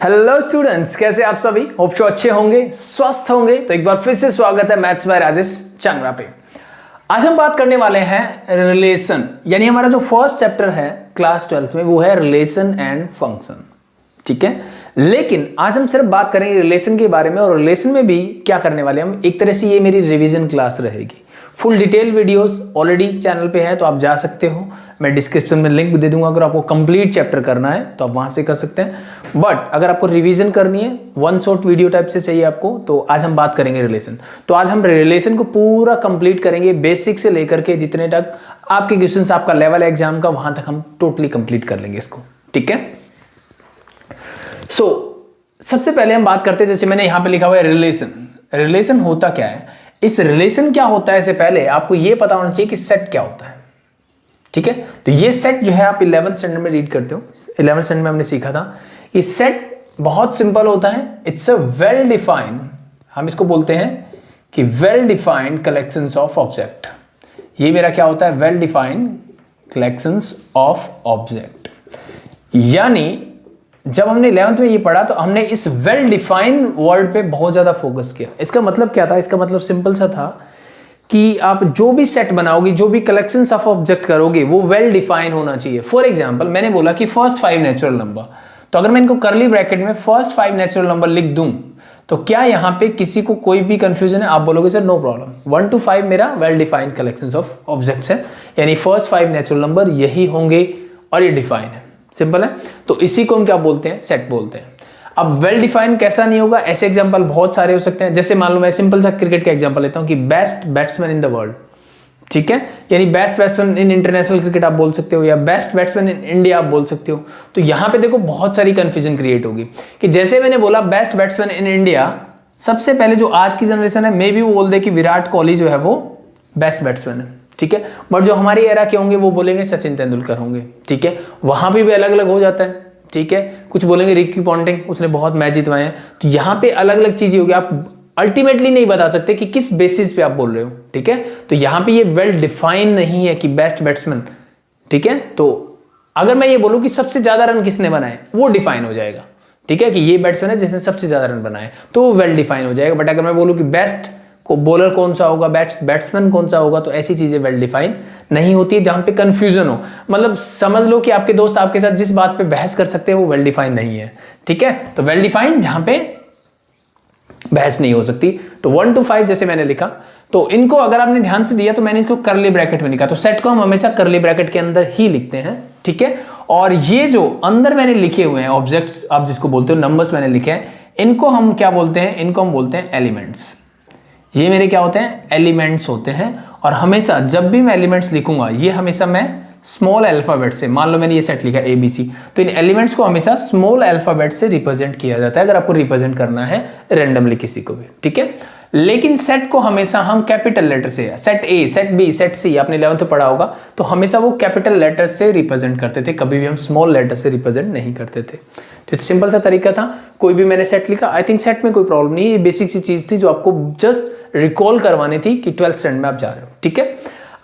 Hello students, कैसे आप सभी? होप सो अच्छे होंगे, स्वस्थ होंगे। तो एक बार फिर से स्वागत है मैथ्स बाय राजेश चांगरा पे। आज हम बात करने वाले हैं रिलेशन, यानी हमारा जो फर्स्ट चैप्टर है क्लास 12th में वो है रिलेशन एंड फंक्शन। ठीक है, लेकिन आज हम सिर्फ बात करेंगे रिलेशन के बारे में, और रिलेशन में भी क्या करने वाले हम, एक तरह से ये मेरी रिवीजन क्लास रहेगी। Full detail videos already channel पे है, तो आप जा सकते हो। मैं डिस्क्रिप्शन में लिंक भी दे दूंगा, अगर आपको कंप्लीट चैप्टर करना है तो आप वहां से कर सकते हैं। बट अगर आपको रिवीजन करनी है, वन शॉट वीडियो टाइप से चाहिए आपको, तो आज हम बात करेंगे रिलेशन। तो आज हम रिलेशन को पूरा कंप्लीट करेंगे, बेसिक से लेकर के जितने तक आपके क्वेश्चन आपका लेवल है एग्जाम का, वहां तक हम टोटली कंप्लीट कर लेंगे इसको। ठीक है, सबसे पहले हम बात करते हैं, जैसे मैंने यहां पे लिखा हुआ है रिलेशन। रिलेशन होता क्या है, इस रिलेशन क्या होता है, इससे पहले आपको यह पता होना चाहिए कि सेट क्या होता है। ठीक है, तो ये सेट जो है आप 11th स्टैंडर्ड में रीड करते हो। 11th स्टैंडर्ड में हमने सीखा था कि सेट बहुत सिंपल होता है। इट्स अ वेल डिफाइंड, हम इसको बोलते हैं कि well defined collections of object. ये मेरा क्या होता है, well defined collections of object. यानी जब हमने 11th में ये पढ़ा तो हमने इस वेल डिफाइंड वर्ड पे बहुत ज्यादा फोकस किया। इसका मतलब क्या था, इसका मतलब सिंपल सा था कि आप जो भी सेट बनाओगे, जो भी कलेक्शंस ऑफ ऑब्जेक्ट करोगे, वो वेल डिफाइन होना चाहिए। फॉर एग्जांपल मैंने बोला कि फर्स्ट 5 नेचुरल नंबर, तो अगर मैं इनको करली ब्रैकेट में फर्स्ट 5 नेचुरल नंबर लिख दूं तो क्या यहां पे किसी को कोई भी कंफ्यूजन है? आप बोलोगे सर नो प्रॉब्लम, 1 to 5 मेरा well defined collections of objects है, यानी फर्स्ट 5 नेचुरल नंबर यही होंगे और ये डिफाइन है। सिंपल है, तो इसी को हम क्या बोलते हैं, सेट बोलते हैं। अब वेल डिफाइन कैसा नहीं होगा, ऐसे एग्जांपल बहुत सारे हो सकते हैं। जैसे मान लो मैं सिंपल सा क्रिकेट का एग्जांपल लेता हूं कि best batsman in the world. ठीक है, यानी best batsman in international cricket आप बोल सकते हो, या बेस्ट बैट्समैन इन इंडिया आप बोल सकते हो। तो यहां पे देखो बहुत सारी कंफ्यूजन क्रिएट होगी कि जैसे मैंने बोला बेस्ट बैट्समैन इन इंडिया, सबसे पहले जो आज की जनरेशन है मे बी वो बोल दे कि विराट कोहली जो है वो बेस्ट बैट्समैन है। ठीक है, बट जो हमारी एरा के होंगे वो बोलेंगे सचिन तेंदुलकर होंगे। ठीक है, वहां भी अलग अलग हो जाता है। ठीक है, कुछ बोलेंगे रिकी पॉन्टिंग, उसने बहुत मैच जितवाए हैं। तो यहाँ पे अलग अलग चीजें होगी, आप अल्टीमेटली नहीं बता सकते कि किस बेसिस पे आप बोल रहे हो। ठीक है, तो यहाँ पे ये वेल डिफाइन नहीं है कि बेस्ट बैट्समैन। ठीक है, तो अगर मैं ये बोलूं कि सबसे ज्यादा रन किसने बनाए, वो डिफाइन हो जाएगा। ठीक है, कि ये बैट्समैन है जिसने सबसे ज्यादा रन बनाए, तो वो वेल डिफाइन हो जाएगा। बट अगर मैं बोलूं कि बेस्ट को बॉलर कौन सा होगा, बैट्समैन कौन सा होगा, तो ऐसी चीजें वेल डिफाइन नहीं होती है जहां पे कंफ्यूजन हो। मतलब समझ लो कि आपके दोस्त आपके साथ जिस बात पे बहस कर सकते हैं वो वेल डिफाइन नहीं है। ठीक है, तो वेल डिफाइन जहां पे बहस नहीं हो सकती। तो 1 to 5 जैसे मैंने लिखा, तो इनको अगर आपने ध्यान से दिया तो मैंने इसको करली ब्रैकेट में लिखा। तो सेट को हम हमेशा करली ब्रैकेट के अंदर ही लिखते हैं। ठीक है, और ये जो अंदर मैंने लिखे हुए हैं ऑब्जेक्ट्स, आप जिसको बोलते हो नंबर्स मैंने लिखे हैं, इनको हम क्या बोलते हैं, इनको हम बोलते हैं एलिमेंट्स। ये मेरे क्या होते हैं, एलिमेंट्स होते हैं। और हमेशा जब भी मैं एलिमेंट्स लिखूंगा, ये हमेशा मैं स्मॉल अल्फाबेट से, मान लो मैंने ये सेट लिखा ABC, तो इन एलिमेंट्स को हमेशा स्मॉल अल्फाबेट से रिप्रेजेंट किया जाता है अगर आपको रिप्रेजेंट करना है रैंडमली किसी को भी। ठीक है, लेकिन सेट को हमेशा हम कैपिटल लेटर से, set A, set B, set C आपने 11th में पढ़ा होगा, तो हमेशा वो कैपिटल लेटर से रिप्रेजेंट करते थे, कभी भी हम स्मॉल लेटर से रिप्रेजेंट नहीं करते थे। तो सिंपल सा तरीका था, कोई भी मैंने सेट लिखा, आई थिंक सेट में कोई प्रॉब्लम नहीं है, ये बेसिक सी चीज थी जो आपको जस्ट रिकॉल करवानी थी कि 12th स्टैंडर्ड में आप जा रहे हो। ठीक है,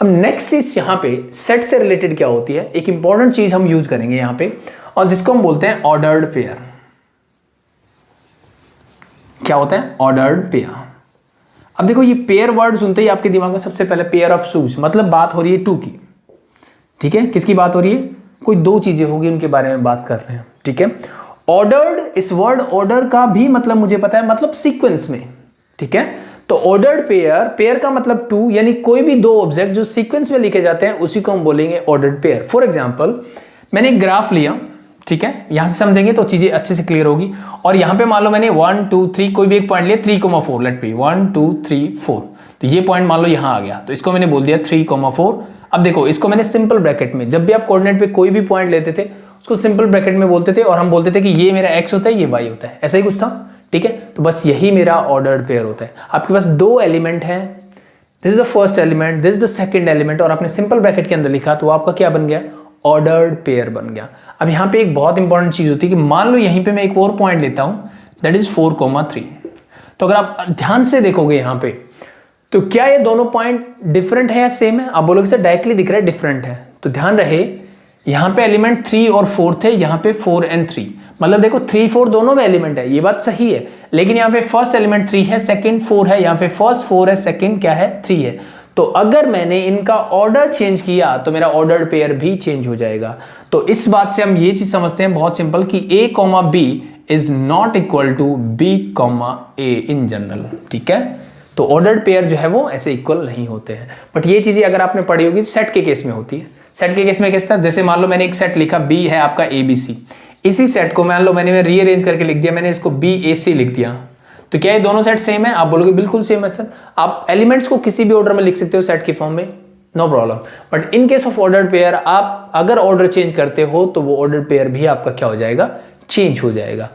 अब नेक्स्ट चीज यहाँ पे सेट से रिलेटेड क्या होती है, एक इंपॉर्टेंट चीज हम यूज करेंगे यहाँ पे, और जिसको हम बोलते हैं ऑर्डर्ड पेयर। क्या होता है, ऑर्डर्ड पेयर। अब देखो ये पेयर वर्ड सुनते ही आपके दिमाग में सबसे पहले पेयर ऑफ शूज, मतलब बात हो रही है 2 की। ठीक है, किसकी बात हो रही है, कोई 2 चीजें होगी उनके बारे में बात कर रहे हैं। ठीक है, ऑर्डर्ड, इस वर्ड ऑर्डर का भी मतलब मुझे पता है, मतलब सीक्वेंस में। ठीक है, तो ऑर्डर्ड पेयर, पेयर का मतलब 2, यानी कोई भी 2 ऑब्जेक्ट जो सीक्वेंस में लिखे जाते हैं उसी को हम बोलेंगे ऑर्डर्ड पेयर। फॉर एग्जांपल मैंने एक ग्राफ लिया, ठीक है, यहां से समझेंगे तो चीजें अच्छे से क्लियर होगी। और यहां पे मान लो मैंने 1 2 3 कोई भी एक पॉइंट लिया, 3,4 लेट बी 1 2 3 4, तो ये पॉइंट मान लो यहां आ गया, तो इसको मैंने बोल दिया 3,4। अब देखो इसको मैंने सिंपल ब्रैकेट में, जब भी आप कोऑर्डिनेट पे कोई भी पॉइंट लेते थे उसको सिंपल ब्रैकेट में बोलते थे, और हम बोलते थे कि ये मेरा x होता है, ये y होता है, ऐसा ही कुछ था। ठीक है, तो बस यही मेरा ऑर्डर्ड पेयर होता है। आपके पास 2 एलिमेंट हैं, this is the first element, this is the second element, और आपने सिंपल ब्रैकेट के अंदर लिखा, तो आपका क्या बन गया, ऑर्डर्ड पेयर बन गया। अब यहाँ पे एक बहुत इंपॉर्टेंट चीज होती है कि मान लो यहीं पे मैं एक और पॉइंट लेता हूं, दैट इज 4,3। तो अगर आप ध्यान से देखोगे यहाँ पे, तो क्या ये दोनों पॉइंट डिफरेंट है या सेम है? आप बोलोगे सर डायरेक्टली दिख रहा है डिफरेंट है, तो ध्यान रहे यहाँ पे एलिमेंट 3 और 4 थे, यहाँ पे 4 and 3, मतलब देखो 3 4 दोनों में एलिमेंट है, ये बात सही है, लेकिन यहाँ पे फर्स्ट एलिमेंट 3 है, सेकंड 4 है, यहाँ पे फर्स्ट 4 है, सेकंड क्या है 3 है। तो अगर मैंने इनका ऑर्डर चेंज किया तो मेरा ऑर्डर्ड पेयर भी चेंज हो जाएगा। तो इस बात से हम ये चीज समझते हैं बहुत सिंपल कि a comma b is not equal to b comma a in general, ठीक है। तो ऑर्डर्ड पेयर जो है वो ऐसे इक्वल नहीं होते हैं, बट ये चीजें अगर आपने पढ़ी होगी सेट के केस में होती है। सेट के केस में कैसे था, जैसे मान लो मैंने एक सेट लिखा b है आपका ABC, इसी सेट को मान लो मैंने रीअरेंज करके लिख दिया, मैंने इसको BAC लिख दिया, तो क्या ये दोनों सेट सेम है? आप बोलोगे बिल्कुल सेम है सर। आप एलिमेंट्स को किसी भी ऑर्डर में लिख सकते हो सेट के फॉर्म में, no problem, but in case of ordered pair आप अगर ऑर्डर चेंज करते हो तो वो ऑर्डर पेयर भी आपका क्या हो जाएगा, चेंज हो जाएगा।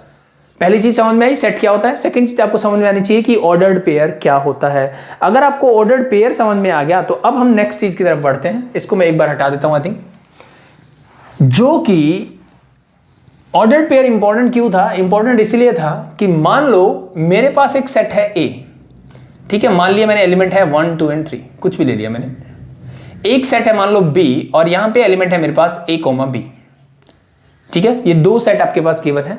पहली चीज समझ में आई सेट क्या होता है। सेकंड चीज आपको समझ में आनी चाहिए कि ऑर्डर्ड पेयर क्या होता है। अगर आपको ऑर्डर्ड पेयर समझ में आ गया तो अब हम नेक्स्ट चीज की तरफ बढ़ते हैं। इसको मैं एक बार हटा देता हूं आई थिंक, जो कि ऑर्डर्ड पेयर इंपॉर्टेंट क्यों था? इंपॉर्टेंट इसलिए था कि मान लो मेरे पास एक सेट है A, ठीक है, मान लिया मैंने एलिमेंट है 1 2 एंड 3, कुछ भी ले लिया मैंने। एक सेट है मान लो B और यहां पे एलिमेंट है मेरे पास A कॉमा B, ठीक है, ये दो सेट आपके पास गिवन है।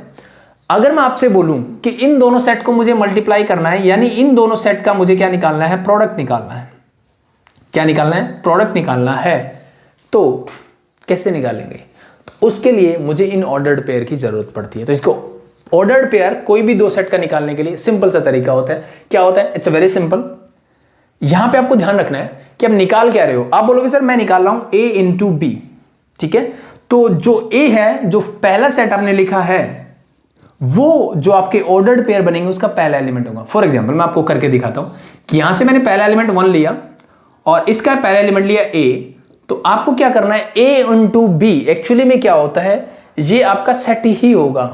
अगर मैं आपसे बोलूं कि इन दोनों सेट को मुझे मल्टीप्लाई करना है, यानी इन दोनों सेट का मुझे क्या निकालना है, प्रोडक्ट निकालना है। क्या निकालना है? प्रोडक्ट निकालना है। तो कैसे निकालेंगे? उसके लिए मुझे इन ऑर्डर्ड पेयर की जरूरत पड़ती है। तो इसको ऑर्डर्ड पेयर कोई भी दो सेट का निकालने के लिए सिंपल सा तरीका होता है। क्या होता है? It's very simple. यहां पे आपको ध्यान रखना है कि आप निकाल क्या रहे हो। आप बोलोगे सर मैं निकाल रहा हूं A इंटू B, ठीक है, तो जो A है, जो पहला सेट आपने लिखा है, वो जो आपके ऑर्डर्ड पेयर बनेंगे उसका पहला एलिमेंट होगा। फॉर एग्जाम्पल मैं आपको करके दिखाता हूं कि यहां से मैंने पहला एलिमेंट 1 लिया और इसका पहला एलिमेंट लिया A, तो आपको क्या करना है, A इंटू B एक्चुअली में क्या होता है, ये आपका सेट ही होगा,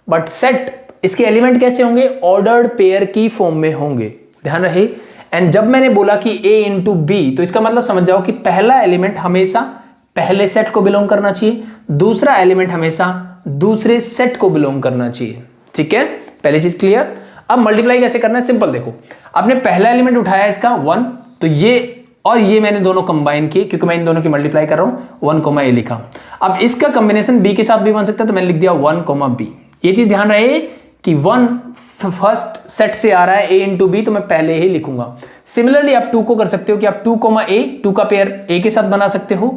बट सेट इसके एलिमेंट कैसे होंगे, ऑर्डर्ड पेयर की फॉर्म में होंगे, ध्यान रहे। एंड जब मैंने बोला कि A इंटू B, तो इसका मतलब समझ जाओ कि पहला एलिमेंट हमेशा पहले सेट को बिलोंग करना चाहिए, दूसरा एलिमेंट हमेशा दूसरे सेट को बिलोंग करना चाहिए, ठीक है। पहली चीज क्लियर। अब मल्टीप्लाई कैसे करना है, सिंपल देखो, आपने पहला एलिमेंट उठाया इसका 1, तो ये और ये मैंने दोनों कंबाइन किए, क्योंकि मैं इन दोनों की मल्टीप्लाई कर रहा हूं, 1 कॉमा A लिखा। अब इसका कॉम्बिनेशन B के साथ भी बन सकता है, तो मैंने लिख दिया 1 कॉमा B। ये चीज ध्यान रहे कि 1 फर्स्ट सेट से आ रहा है A इंटू B, तो मैं पहले ही लिखूंगा। सिमिलरली आप 2 को कर सकते हो कि आप 2 कॉमा A, 2 का पेयर A के साथ बना सकते हो,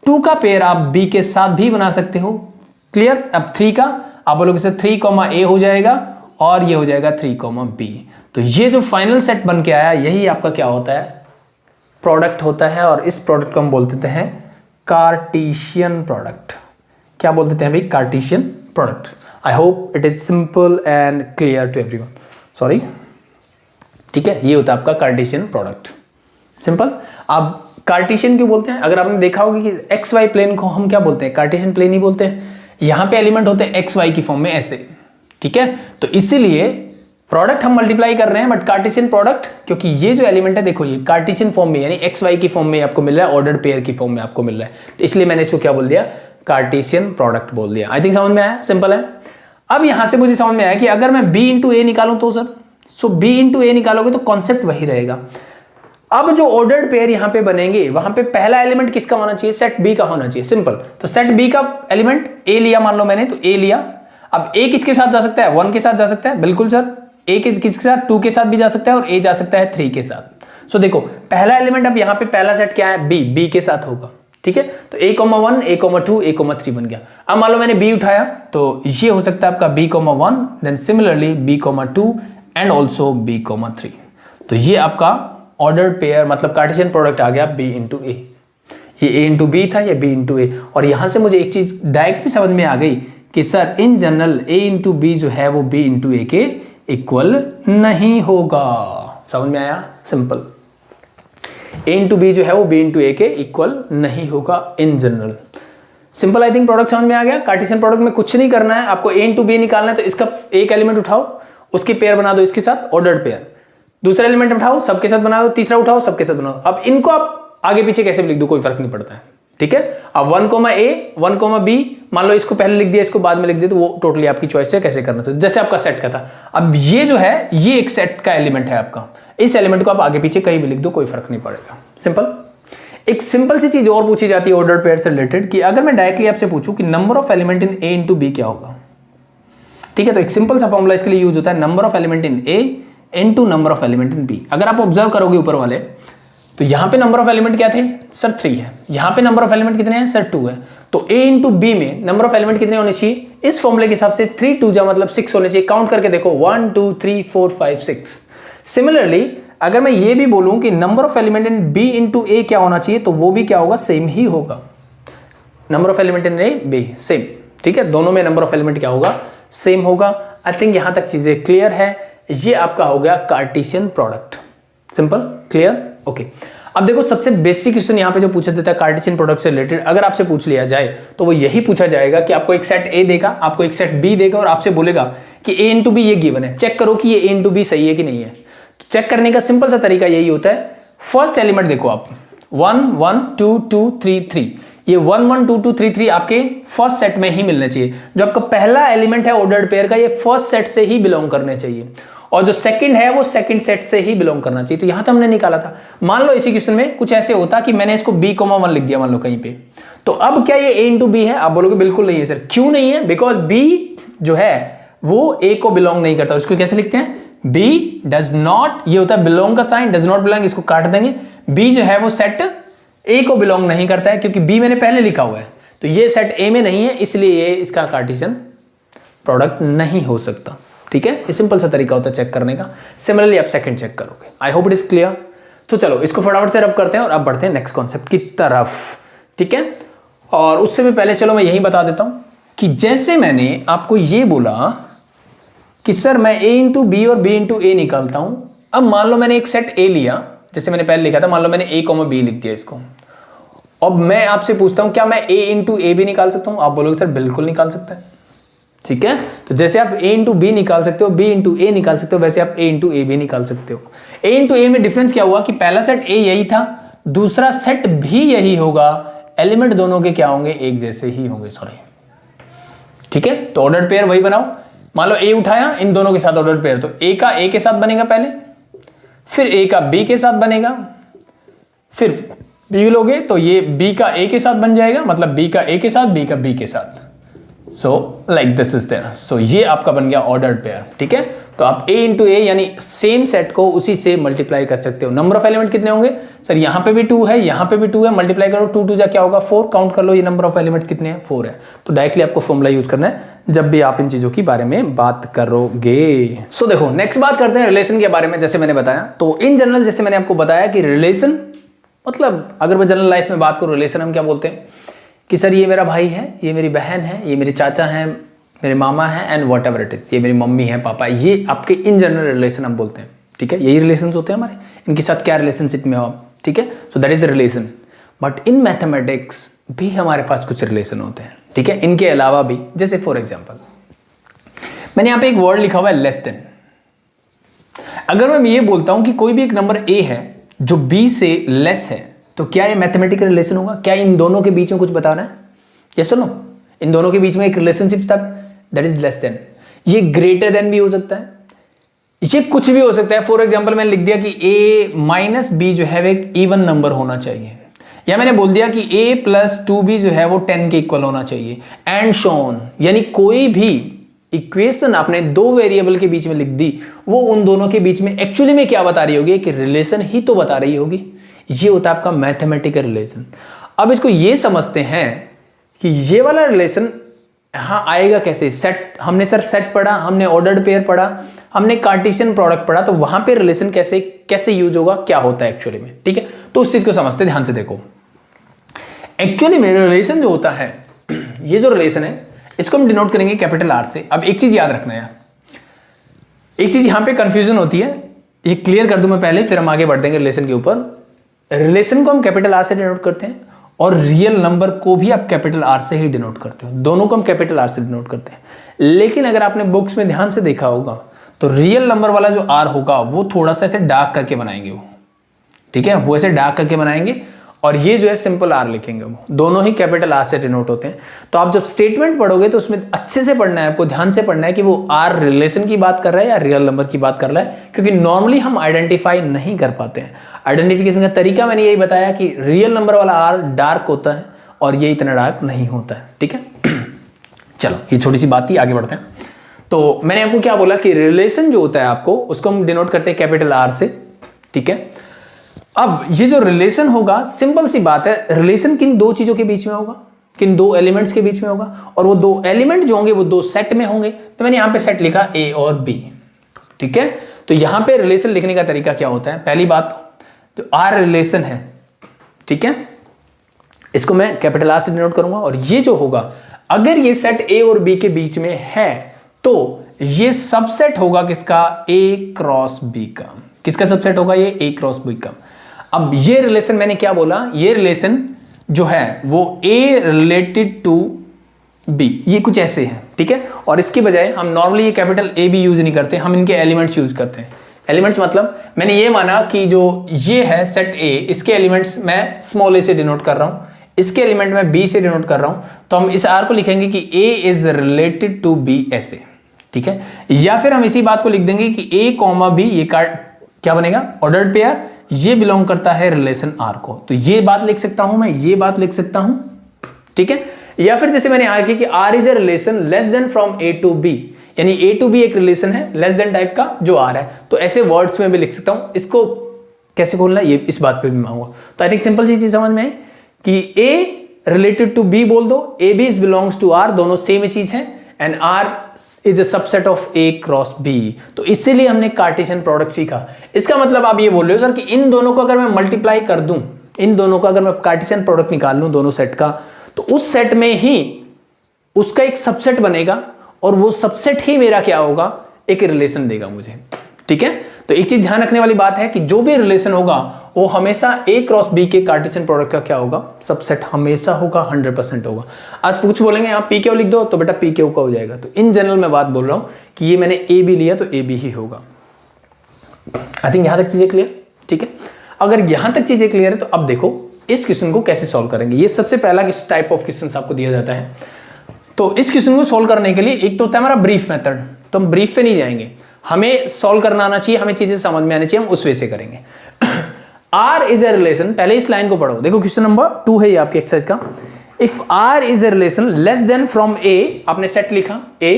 2 का पेयर आप B के साथ भी बना सकते हो, क्लियर। अब 3 का आप बोलोगे सर 3 कॉमा A हो जाएगा और ये हो जाएगा 3 कॉमा B। तो ये जो फाइनल सेट बन के आया, यही आपका क्या होता है, प्रोडक्ट होता है। और इस प्रोडक्ट को हम बोल देते हैं कार्टेशियन प्रोडक्ट। क्या बोल देते हैं भाई, Cartesian product. I hope it is simple and clear to everyone. Sorry, ठीक है, ये होता है आपका कार्टेशियन प्रोडक्ट, सिंपल। आप कार्टेशियन क्यों बोलते हैं? अगर आपने देखा होगा कि एक्स वाई प्लेन को हम क्या बोलते हैं, कार्टेशियन प्लेन ही बोलते हैं। यहां पे एलिमेंट होते हैं एक्स वाई की फॉर्म में ऐसे, ठीक है, तो इसीलिए प्रोडक्ट हम मल्टीप्लाई कर रहे हैं, बट कार्टेशियन प्रोडक्ट, क्योंकि ये जो एलिमेंट है देखो ये कार्टेशियन फॉर्म में, यानी एक्स वाई की फॉर्म में आपको मिल रहा है, ऑर्डर्ड पेयर की फॉर्म में आपको मिल रहा है, तो इसलिए मैंने इसको क्या बोल दिया, कार्टेशियन प्रोडक्ट बोल दिया। आई थिंक समझ में आया, सिंपल है। अब यहां से मुझे समझ में आया कि अगर मैं B इंटू A निकालूं तो sir, so B into A निकालोगे तो कॉन्सेप्ट वही रहेगा। अब जो ऑर्डर्ड पेयर यहां पे बनेंगे, वहां पे पहला एलिमेंट किसका होना चाहिए, सेट B का होना चाहिए, सिंपल। तो सेट B का एलिमेंट A लिया, मान लो मैंने, तो A लिया। अब A किसके साथ जा सकता है, 1 के साथ जा सकता है, बिल्कुल सर। A किसके साथ, 2 के साथ भी जा सकता है, और A जा सकता है 3 के साथ। सो देखो पहला एलिमेंट, अब यहाँ पे पहला सेट क्या है, B के साथ होगा, ठीक है। तो A,1, A,2, A,3 बन गया। अब मान लो मैंने B उठाया, तो ये हो सकता है आपका B,1, then similarly B,2 and also B,3। तो ये आपका ऑर्डर्ड पेयर, मतलब कार्टेशियन प्रोडक्ट आ गया B इंटू A। ये A इंटू B था, ये B इंटू A। और यहां से मुझे एक चीज डायरेक्टली समझ में आ गई कि sir in general A into B जो है वो B इंटू A के इक्वल नहीं होगा। समझ में आया, सिंपल। A इंटू B जो है वो B इंटू A के इक्वल नहीं होगा in general, simple. I think product समझ में आ गया। कार्टेशियन प्रोडक्ट में कुछ नहीं करना है, आपको A इंटू B निकालना है, तो इसका एक एलिमेंट उठाओ, उसकी पेयर बना दो इसके साथ, ऑर्डर्ड पेयर। दूसरा एलिमेंट उठाओ, सबके साथ बना दो, तीसरा उठाओ, सबके साथ बनाओ। अब इनको आप आगे पीछे कैसे भी लिख दो, कोई फर्क नहीं पड़ता है, ठीक है। अब 1 कॉमा A, 1 कॉमा B, मान लो इसको पहले लिख दिया, इसको बाद में लिख दिया, तो वो टोटली आपकी चॉइस है कैसे करना चाहिए, जैसे आपका सेट का था। अब ये जो है, ये एक सेट का एलिमेंट है आपका, इस एलिमेंट को आप आगे पीछे कहीं भी लिख दो, कोई फर्क नहीं पड़ेगा, सिंपल। एक सिंपल सी चीज और पूछी जाती है ऑर्डर्ड पेयर से रिलेटेड, कि अगर मैं डायरेक्टली आपसे पूछूं कि number of element in A into B क्या होगा, ठीक है, तो एक सिंपल सा फॉर्मूला इसके लिए यूज होता है, number of element in A into number of element in B. अगर आप ऑब्जर्व करोगे ऊपर वाले, तो यहां पे नंबर ऑफ एलिमेंट क्या थे सर 3 है, यहां पे नंबर ऑफ एलिमेंट कितने हैं सर 2 है, तो ए इंटू बी में नंबर ऑफ एलिमेंट कितने होने चाहिए, इस फॉर्मूले के हिसाब से 3 2 जा मतलब 6 होने चाहिए। काउंट करके देखो 1 2 3 4 5 6। सिमिलरली अगर मैं ये भी बोलूं कि number of element in B into A क्या होना चाहिए, तो वो भी क्या होगा, सेम ही होगा, number of element in A B same. ठीक है, दोनों में नंबर ऑफ एलिमेंट क्या होगा, सेम होगा। आई थिंक यहां तक चीजें क्लियर है। ये आपका हो गया Cartesian product, simple clear okay. अब देखो सबसे बेसिक क्वेश्चन यहाँ पे जो पूछा जाता है कार्टेशियन प्रोडक्ट से रिलेटेड, अगर आपसे पूछ लिया जाए तो वो यही पूछा जाएगा कि आपको एक सेट ए देगा, आपको एक सेट बी देगा और आपसे बोलेगा कि ए इंटू बी ये गिवन है, चेक करो कि ये ए इंटू बी सही है कि नहीं है। तो चेक करने का सिंपल सा तरीका यही होता है, फर्स्ट एलिमेंट देखो आप 1 1 2 2 3 3, ये 1 1 2 2 3 3 आपके फर्स्ट सेट में ही मिलने चाहिए। जो आपका पहला एलिमेंट है ऑर्डर्ड पेयर का, ये फर्स्ट सेट से ही बिलोंग करने चाहिए, और जो सेकंड है वो सेकंड सेट से ही बिलोंग करना चाहिए। तो यहां तो हमने निकाला था। मान लो इसी क्वेश्चन में कुछ ऐसे होता कि मैंने इसको b,1 लिख दिया मान लो कहीं पे, तो अब क्या ये a इंटू बी है, आप बोलोगे बिल्कुल नहीं है सर। क्यों नहीं है, बिकॉज b जो है वो a को बिलोंग नहीं करता। उसको कैसे लिखते हैं, b डज नॉट, ये होता है बिलोंग का साइन, डज नॉट बिलोंग, इसको काट देंगे। b जो है वो सेट a को बिलोंग नहीं करता है, क्योंकि b मैंने पहले लिखा हुआ है, तो ये सेट a में नहीं है, इसलिए ये इसका कार्टेशियन प्रोडक्ट नहीं हो सकता। ठीक है, ये सिंपल सा तरीका होता है चेक करने का। सिमिलरली आप सेकंड चेक करोगे। आई होप इट इज क्लियर। तो चलो इसको फटाफट से रब करते हैं और अब बढ़ते हैं नेक्स्ट कॉन्सेप्ट की तरफ। ठीक है, और उससे भी पहले चलो मैं यही बता देता हूं कि जैसे मैंने आपको ये बोला कि सर मैं a इंटू बी और b इंटू ए निकालता हूं। अब मान लो मैंने एक सेट a लिया, जैसे मैंने पहले लिखा था, मान लो मैंने a, b लिख दिया इसको। अब मैं आपसे पूछता हूं क्या मैं a इंटू ए भी निकाल सकता हूं? आप बोलोगे सर बिल्कुल निकाल सकता है। ठीक है, तो जैसे आप a इंटू बी निकाल सकते हो, b इंटू ए निकाल सकते हो, वैसे आप a इंटू ए भी निकाल सकते हो। a इंटू ए में डिफरेंस क्या हुआ कि पहला सेट a यही था, दूसरा सेट भी यही होगा, एलिमेंट दोनों के क्या होंगे, एक जैसे ही होंगे, सॉरी। ठीक है, तो ऑर्डर्ड पेयर वही बनाओ। मान लो a उठाया, इन दोनों के साथ ऑर्डर्ड पेयर, तो a का a के साथ बनेगा पहले, फिर a का b के साथ बनेगा, फिर b लोगे तो ये b का a के साथ बन जाएगा, मतलब b का a के साथ, b का b के साथ। So like this is there. So ये आपका बन गया ऑर्डर्ड पेयर। ठीक है, तो आप a इंटू ए यानी सेम सेट को उसी से मल्टीप्लाई कर सकते हो। नंबर ऑफ एलिमेंट कितने होंगे सर, यहाँ पे भी 2 है, यहाँ पे भी 2 है, मल्टीप्लाई करो 2 2 जा क्या होगा 4। काउंट कर लो ये नंबर ऑफ एलिमेंट कितने हैं, 4 है। तो डायरेक्टली आपको फॉर्मूला यूज करना है जब भी आप इन चीजों के बारे में बात करोगे। सो देखो नेक्स्ट बात करते हैं रिलेशन के बारे में। जैसे मैंने बताया, तो इन जनरल जैसे मैंने आपको बताया कि रिलेशन मतलब अगर मैं जनरल लाइफ में बात करूँ, रिलेशन हम क्या बोलते हैं कि सर ये मेरा भाई है, ये मेरी बहन है, ये मेरे चाचा हैं, मेरे मामा हैं, and what ever it is, ये मेरी मम्मी है, पापा, ये आपके इन जनरल रिलेशन हम बोलते हैं। ठीक है, यही रिलेशन होते हैं हमारे, इनके साथ क्या रिलेशनशिप में हो आप। ठीक है, so that is a relation. But in mathematics भी हमारे पास कुछ रिलेशन होते हैं। ठीक है, इनके अलावा भी, जैसे फॉर एग्जाम्पल मैंने यहाँ पे एक वर्ड लिखा हुआ है लेस देन। अगर मैं ये बोलता हूं कि कोई भी एक नंबर a है जो b से लेस है, तो क्या ये मैथमेटिकल रिलेशन होगा? क्या इन दोनों के बीच में कुछ बताना है? यस और नो? इन दोनों के बीच में एक रिलेशनशिप था, दैट इज लेस देन। ये ग्रेटर देन भी हो सकता है, ये कुछ भी हो सकता है। फॉर एग्जांपल मैंने लिख दिया कि a माइनस बी जो है वो एक इवन नंबर होना चाहिए, या मैंने बोल दिया कि a प्लस 2b जो है वो 10 के इक्वल होना चाहिए, एंड सो ऑन। यानी कोई भी इक्वेशन आपने दो वेरिएबल के बीच में लिख दी, वो उन दोनों के बीच में एक्चुअली में क्या बता रही होगी कि रिलेशन ही तो बता रही होगी। ये होता है आपका मैथमेटिकल रिलेशन। अब इसको ये समझते हैं कि ये वाला रिलेशन यहाँ आएगा कैसे। सेट, हमने सर सेट पढ़ा, हमने ऑर्डर्ड पेयर पढ़ा, हमने कार्टेशियन प्रोडक्ट पढ़ा, तो वहां पे रिलेशन कैसे कैसे यूज होगा, क्या होता है एक्चुअली में। ठीक है, तो उस चीज को समझते, ध्यान से देखो। एक्चुअली में रिलेशन जो होता है, ये जो रिलेशन है इसको हम डिनोट करेंगे कैपिटल आर से। अब एक चीज याद रखना है, एक चीज यहां पे कंफ्यूजन होती है, ये क्लियर कर दूं मैं पहले, फिर हम आगे बढ़ देंगे रिलेशन के ऊपर। रिलेशन को हम कैपिटल आर से डिनोट करते हैं और रियल नंबर को भी आप कैपिटल आर से ही डिनोट करते हो, दोनों को हम कैपिटल आर से डिनोट करते हैं। लेकिन अगर आपने बुक्स में ध्यान से देखा होगा तो रियल नंबर वाला जो आर होगा वो थोड़ा सा ऐसे डार्क करके बनाएंगे वो। ठीक है, वो ऐसे डार्क करके बनाएंगे, और ये जो है सिंपल आर लिखेंगे, वो दोनों ही कैपिटल आर से डिनोट होते हैं। तो आप जब स्टेटमेंट पढ़ोगे तो उसमें अच्छे से पढ़ना है, आपको ध्यान से पढ़ना है कि वो आर रिलेशन की बात कर रहा है या रियल नंबर की बात कर रहा है, क्योंकि नॉर्मली हम आइडेंटिफाई नहीं कर पाते हैं। आइडेंटिफिकेशन का तरीका मैंने यही बताया कि रियल नंबर वाला आर डार्क होता है और ये इतना डार्क नहीं होता है। ठीक है, चलो ये छोटी सी बात थी, आगे बढ़ते हैं। तो मैंने आपको क्या बोला कि रिलेशन जो होता है आपको उसको हम डिनोट करते हैं कैपिटल आर से, ठीक है। अब ये जो रिलेशन होगा, सिंपल सी बात है, रिलेशन किन दो चीजों के बीच में होगा, किन दो एलिमेंट्स के बीच में होगा, और वो दो एलिमेंट जो होंगे वो दो सेट में होंगे। तो मैंने यहां पे सेट लिखा ए और बी, ठीक है। तो यहां पे रिलेशन लिखने का तरीका क्या होता है, पहली बात जो आर रिलेशन है, ठीक है, इसको मैं कैपिटल आर से डिनोट करूंगा। और ये जो होगा, अगर ये सेट ए और बी के बीच में है तो ये सबसेट होगा किसका, ए क्रॉस बी का। किसका सबसेट होगा, ये ए क्रॉस बी का। अब ये रिलेशन मैंने क्या बोला, ये रिलेशन जो है वो ए रिलेटेड टू बी, ये कुछ ऐसे है, ठीक है। और इसके बजाय हम नॉर्मली ये कैपिटल ए बी यूज नहीं करते, हम इनके एलिमेंट्स यूज करते हैं। एलिमेंट्स मतलब मैंने ये माना कि जो ये है सेट ए, इसके एलिमेंट्स मैं स्मॉल ए से डिनोट कर रहा हूं, इसके एलिमेंट में बी से डिनोट कर रहा हूं, तो हम इस आर को लिखेंगे कि ए इज रिलेटेड टू बी ऐसे, ठीक है। या फिर हम इसी बात को लिख देंगे कि ए कॉमा बी, ये क्या बनेगा, ऑर्डर्ड पेयर, ये बिलोंग करता है रिलेशन आर को। तो ये बात लिख सकता हूं मैं, ये बात लिख सकता हूं, ठीक है। या फिर जैसे मैंने आगे कि R is a relation less than from A to B, यानी ए टू बी एक रिलेशन है लेस देन टाइप का जो आर है। तो ऐसे वर्ड्स में भी लिख सकता हूं। इसको कैसे खोलना है, ये इस बात पे भी मांगूंगा। तो आई थिंक सिंपल सी चीज समझ में है कि ए रिलेटेड टू बी बोल दो, A B belongs to R, दोनों सेम चीज है, and R is a subset of A cross B. तो इसीलिए हमने कार्टेशियन प्रोडक्ट सीखा। इसका मतलब आप ये बोल रहे हो सर कि इन दोनों को अगर मैं मल्टीप्लाई कर दूं, इन दोनों का अगर मैं कार्टेशियन प्रोडक्ट निकाल लूं दोनों सेट का, तो उस सेट में ही उसका एक सबसेट बनेगा, और वो सबसेट ही मेरा क्या होगा, एक रिलेशन देगा मुझे, ठीक है। तो एक चीज ध्यान रखने वाली बात है कि जो भी रिलेशन होगा वो हमेशा ए क्रॉस बी के कार्टेशियन प्रोडक्ट का क्या होगा, सबसेट हमेशा होगा, 100% होगा। आज कुछ बोलेंगे आप पी क्यू लिख दो, तो बेटा पी क्यू का हो जाएगा। तो इन जनरल मैं बात बोल रहा हूं कि ये मैंने ए बी लिया तो ए बी ही होगा। आई थिंक यहां तक चीजें क्लियर, ठीक है। अगर यहां तक चीजें क्लियर है तो अब देखो इस क्वेश्चन को कैसे सॉल्व करेंगे। ये सबसे पहला किस टाइप ऑफ क्वेश्चन आपको दिया जाता है। तो इस क्वेश्चन को सॉल्व करने के लिए एक तो होता है हमारा ब्रीफ मेथड, तो हम ब्रीफ पे नहीं जाएंगे, हमें सॉल्व करना आना चाहिए, हमें चीजें समझ में आनी चाहिए, हम उस वे से करेंगे। आर इज ए रिलेशन, पहले इस लाइन को पढ़ो, देखो क्वेश्चन नंबर 2 है ये आपके एक्सरसाइज का। If R is a relation less than from A, आपने सेट लिखा ए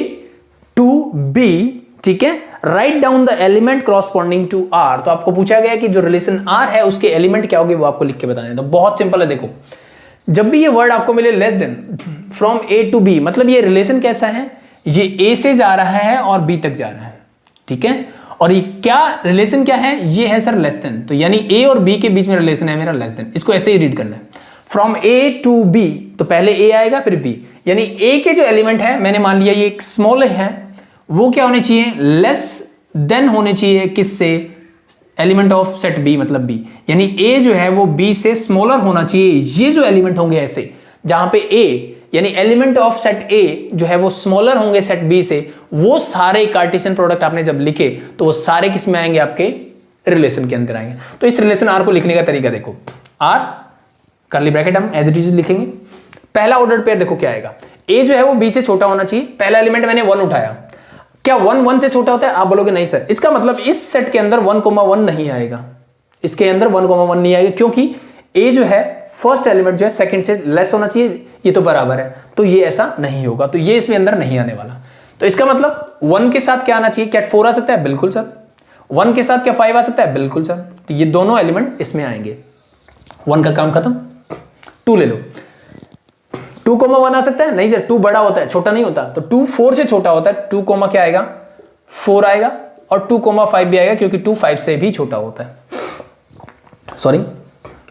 टू बी, ठीक है, write down the element corresponding to R. तो आपको पूछा गया कि जो रिलेशन आर है उसके एलिमेंट क्या होंगे, वो आपको लिख के बताने। तो बहुत सिंपल है, देखो जब भी ये वर्ड आपको मिले less than from A to B, मतलब ये रिलेशन कैसा है, ये ए से जा रहा है और बी तक जा रहा है, ठीक है। और ये क्या रिलेशन क्या है, ये है सर लेस देन, तो यानी ए और बी के बीच में रिलेशन है मेरा लेस देन। इसको ऐसे ही रीड करना है, फ्रॉम ए टू बी, तो पहले ए आएगा फिर बी, यानी ए के जो एलिमेंट है, मैंने मान लिया ये एक स्मॉल है, वो क्या होने चाहिए, लेस देन होने चाहिए किससे, एलिमेंट ऑफ सेट बी मतलब बी, यानी ए जो है वो बी से स्मॉलर होना चाहिए। ये जो एलिमेंट होंगे ऐसे, जहां पे ए यानी एलिमेंट ऑफ सेट ए जो है वो स्मॉलर होंगे सेट बी से, वो सारे कार्टेशियन प्रोडक्ट आपने जब लिखे तो वो सारे किस में आएंगे, आपके रिलेशन के अंदर आएंगे। तो इस रिलेशन आर को लिखने का तरीका देखो, आर कर्ली ब्रैकेट हम एज इट इज लिखेंगे। पहला ऑर्डर पेयर देखो क्या आएगा, ए जो है वो बी से छोटा होना चाहिए, पहला एलिमेंट मैंने 1 उठाया, क्या 1 1 से छोटा होता है, आप बोलोगे नहीं सर, इसका मतलब इस सेट के अंदर 1,1 नहीं आएगा, इसके अंदर 1,1 नहीं आएगा, क्योंकि ए जो है फर्स्ट एलिमेंट जो है सेकंड से लेस होना चाहिए, ये तो बराबर है, तो ये ऐसा नहीं होगा, तो ये इसमें अंदर नहीं आने वाला। तो इसका मतलब 1 के साथ क्या आना चाहिए, क्या 4 आ सकता है, बिल्कुल सर। 1 के साथ क्या 5 आ सकता है, बिल्कुल सर। तो ये दोनों एलिमेंट इसमें आएंगे, 1 का काम खत्म। 2 ले लो, 2,1 आ सकता है, नहीं सर 2 बड़ा होता है, छोटा नहीं होता, तो 2 4 से छोटा होता है, 2, क्या आएगा 4 आएगा, और 2,5 भी आएगा, क्योंकि 2 5 से भी छोटा होता है। सॉरी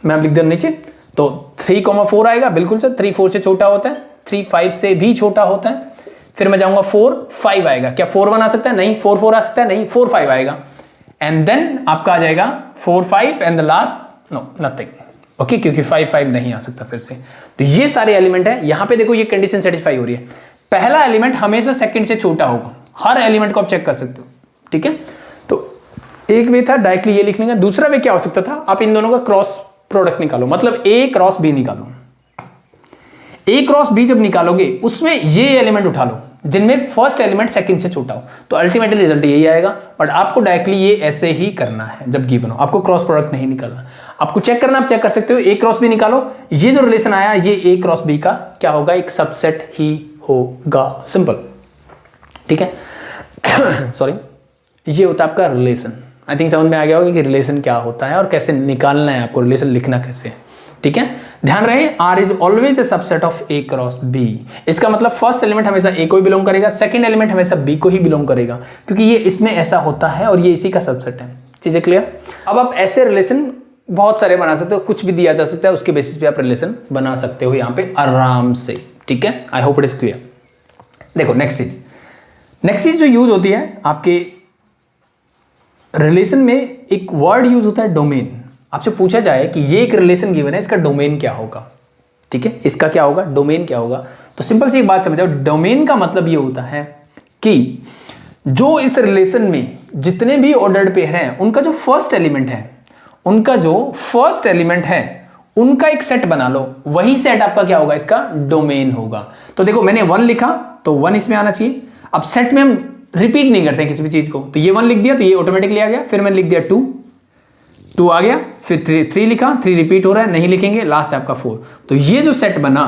मैं अब लिख दे नीचे, तो 3,4 आएगा, बिल्कुल सर, 3 4 से छोटा होता है, 3 5 से भी छोटा होता है। फिर मैं जाऊंगा 4 5 आएगा, क्या 4 1 आ सकता है, नहीं। 4 4 आ सकता है, नहीं। 4 5 आएगा, एंड देन आपका आ जाएगा 4 5 and the last no nothing, okay, क्योंकि 5 5 नहीं आ सकता फिर से। तो ये सारे एलिमेंट है, यहां पे देखो ये कंडीशन सेटिस्फाई हो रही है, पहला एलिमेंट हमेशा सेकंड से छोटा होगा, हर एलिमेंट को आप चेक कर सकते हो, ठीक है। तो एक वे था डायरेक्टली ये लिखने का, दूसरा वे क्या हो सकता था, आप इन दोनों का क्रॉस प्रोडक्ट निकालो, मतलब ए क्रॉस बी निकालो। ए क्रॉस बी जब निकालोगे उसमें ये एलिमेंट उठा लो जिनमें फर्स्ट एलिमेंट सेकंड से छोटा हो, तो अल्टीमेटली रिजल्ट यही आएगा। बट आपको डायरेक्टली ये ऐसे ही करना है जब गिवन हो, आपको क्रॉस प्रोडक्ट नहीं निकालना, आपको चेक करना, आप चेक कर सकते हो, ए क्रॉस बी निकालो, ये जो रिलेशन आया ये ए क्रॉस बी का क्या होगा, एक सबसेट ही होगा, सिंपल, ठीक है। सॉरी, ये होता है आपका रिलेशन। आई थिंक समझ में आ गया होगा कि रिलेशन क्या होता है और कैसे निकालना है आपको, रिलेशन लिखना कैसे है। ठीक है, ध्यान रहे R is always a subset of A cross B। इसका मतलब फर्स्ट एलिमेंट हमेशा A को ही बिलोंग करेगा, सेकंड एलिमेंट हमेशा B को ही बिलोंग करेगा, क्योंकि ये इसमें ऐसा होता है और ये इसी का सबसेट है। चीजें क्लियर? अब आप ऐसे रिलेशन बहुत सारे बना सकते हो, कुछ भी दिया जा सकता है, उसके बेसिस पे आप रिलेशन बना सकते हो यहाँ पे आराम से। ठीक है, आई होप इट इज क्लियर। देखो नेक्स्ट चीज जो यूज होती है आपके रिलेशन में, एक वर्ड यूज होता है डोमेन। आपसे पूछा जाए कि ये एक रिलेशन गिवन है, इसका डोमेन क्या होगा? ठीक है, इसका क्या होगा, डोमेन क्या होगा? तो सिंपल सी एक बात समझ जाओ, डोमेन का मतलब ये होता है कि जो इस रिलेशन में जितने भी ऑर्डर्ड पेयर हैं उनका जो फर्स्ट एलिमेंट है उनका एक सेट बना लो, वही सेट आपका क्या होगा, इसका डोमेन होगा। तो देखो मैंने 1 लिखा तो 1 इसमें आना चाहिए। अब सेट में हम रिपीट नहीं करते किसी भी चीज को, तो ये 1 लिख दिया तो ये ऑटोमेटिकली आ गया। फिर मैंने लिख दिया 2 आ गया, फिर 3 लिखा, 3 रिपीट हो रहा है, नहीं लिखेंगे, लास्ट आपका 4। तो ये जो सेट बना,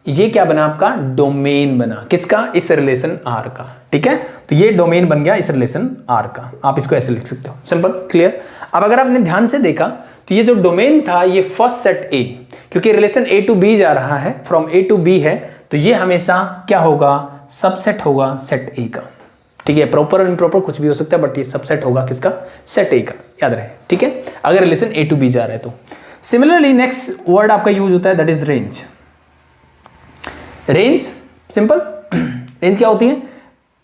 ये क्या बना आपका, डोमेन बना। किसका? इस रिलेशन R का। ठीक है, तो ये डोमेन बन गया इस रिलेशन R का। आप इसको ऐसे लिख सकते हो, सिंपल, क्लियर। अब अगर आपने ध्यान से देखा तो ये जो डोमेन था ये फर्स्ट सेट A, क्योंकि रिलेशन A to B जा रहा है, फ्रॉम A to B है, तो ये हमेशा क्या होगा, सबसेट होगा सेट A का। ठीक है, प्रॉपर और इम्प्रॉपर कुछ भी हो सकता है, बट ये सबसेट होगा किसका, सेट A का, याद रहे। ठीक है, अगर रिलेशन A to B जा रहा है तो। सिमिलरली नेक्स्ट वर्ड आपका यूज होता है that is range. Range simple, range क्या होती है,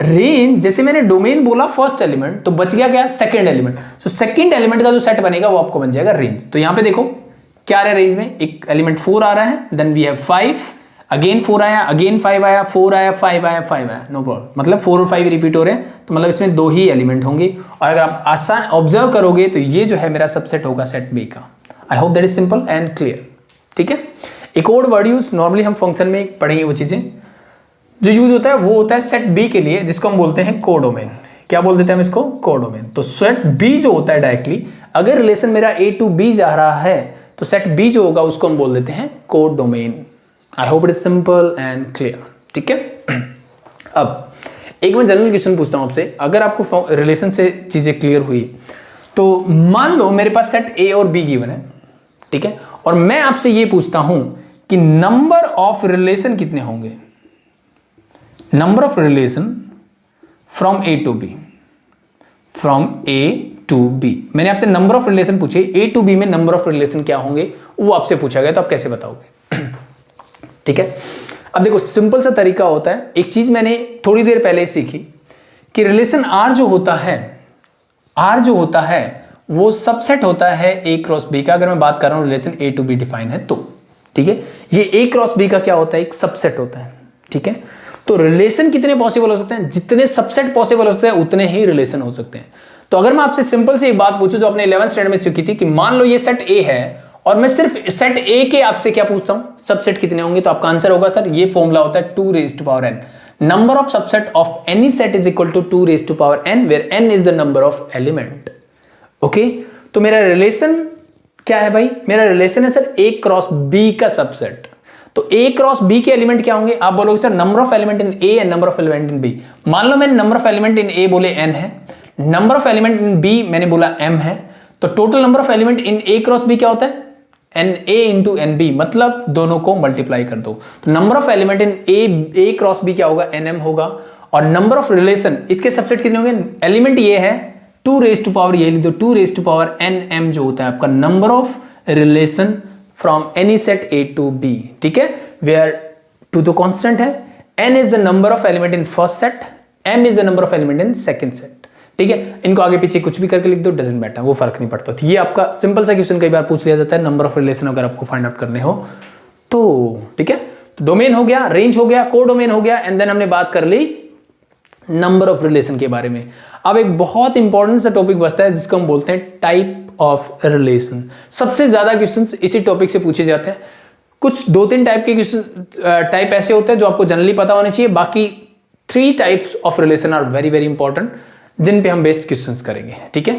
रेंज जैसे मैंने डोमेन बोला फर्स्ट एलिमेंट, तो बच गया क्या, सेकंड एलिमेंट। तो सेकंड एलिमेंट का जो सेट बनेगा वो आपको बन जाएगा रेंज। तो यहां पे देखो क्या आ रहा है रेंज में, एक एलिमेंट 4 आ रहा है, देन वी हैव 5, अगेन 4 आया, अगेन 5 आया, 4 आया, 5 आया, 5 आया, नो प्रॉब्लम। मतलब 4 और 5 रिपीट हो रहे हैं, तो मतलब इसमें 2 ही एलिमेंट होंगे। और अगर आप आसान ऑब्जर्व करोगे तो ये जो है मेरा सबसेट होगा सेट बी का। I hope that is simple and clear. ठीक है, एक और वर्ड यूज नॉर्मली हम फंक्शन में पढ़ेंगे, वो चीजें जो यूज होता है वो होता है सेट बी के लिए, जिसको हम बोलते हैं कोडोमेन। क्या बोल देते हैं हम इसको, कोडोमेन। तो सेट बी जो होता है डायरेक्टली, अगर रिलेशन मेरा A to B जा रहा है तो सेट बी जो होगा उसको हम बोल देते हैं codomain. I hope it is simple and clear. ठीक है, अब एक मैं जनरल क्वेश्चन पूछता हूं आपसे, अगर आपको रिलेशन से चीजें क्लियर हुई तो मान लो मेरे पास सेट A और B गिवन है, ठीक है, और मैं आपसे ये पूछता हूं कि नंबर ऑफ रिलेशन कितने होंगे, number of relation from A to B, from A to B। मैंने आपसे नंबर ऑफ रिलेशन पूछे, A to B में नंबर ऑफ रिलेशन क्या होंगे वो आपसे पूछा गया, तो आप कैसे बताओगे? ठीक है, अब देखो सिंपल सा तरीका होता है, एक चीज मैंने थोड़ी देर पहले सीखी कि रिलेशन R जो होता है वो सबसेट होता है A क्रॉस B का। अगर मैं बात कर रहा हूं relation A to B define है तो, ठीक है, ये A क्रॉस B का क्या होता है, एक सबसेट होता है। ठीक है, तो रिलेशन कितने पॉसिबल हो सकते हैं, जितने सबसेट पॉसिबल हो सकते हैं उतने ही रिलेशन हो सकते हैं। तो अगर मैं आपसे सिंपल से एक बात पूछूं जो आपने 11th स्टैंडर्ड में सीखी थी कि मान लो ये सेट A है और मैं सिर्फ सेट A के आपसे क्या पूछता हूं, सबसेट कितने होंगे, तो आपका आंसर होगा सर ये फॉर्मूला होता है 2 raised to power n। Number of subset of any set is equal to 2 raised to power n, where n is the number of element. Okay, तो मेरा रिलेशन क्या है भाई, मेरा रिलेशन है सर A क्रॉस B का सबसेट। तो A क्रॉस B के एलिमेंट क्या होंगे, आप बोलोगे sir number of element in A and number of element in B। मान लो मैंने number of element in A बोले n है, number of element in B मैंने बोला m है, तो total number of element in A cross B क्या होता है, NA इंटू NB, मतलब दोनों को मल्टीप्लाई कर दो। तो number of element in A cross B क्या होगा, NM होगा। और नंबर ऑफ रिलेशन, इसके सबसेट कितने होंगे, एलिमेंट ये है 2 raised to power, ये लिख दो 2 raised to power NM जो होता है आपका number of relation from any set A to B। ठीक है, वेयर 2 तो कांस्टेंट है, n is the number of element in first set, m is the number of element in second set. ठीक है, इनको आगे पीछे कुछ भी करके लिख दो, डजंट मैटर, वो फर्क नहीं पड़ता। तो ये आपका सिंपल सा क्वेश्चन कई बार पूछ लिया जाता है, नंबर ऑफ रिलेशन अगर आपको फाइंड आउट करने हो तो। ठीक है, तो डोमेन हो गया, रेंज हो गया, कोडोमेन हो गया, एंड देन हमने बात कर ली नंबर ऑफ रिलेशन के बारे में। अब एक बहुत इंपॉर्टेंट सा टॉपिक बचता है जिसको हम बोलते हैं टाइप ऑफ रिलेशन। सबसे ज्यादा क्वेश्चंस इसी टॉपिक से पूछे जाते हैं। कुछ 2-3 टाइप के क्वेश्चन टाइप ऐसे होते हैं जो आपको जनरली पता होने चाहिए, बाकी 3 types of relation are very very important, जिन पे हम बेस्ड क्वेश्चंस करेंगे। ठीक है,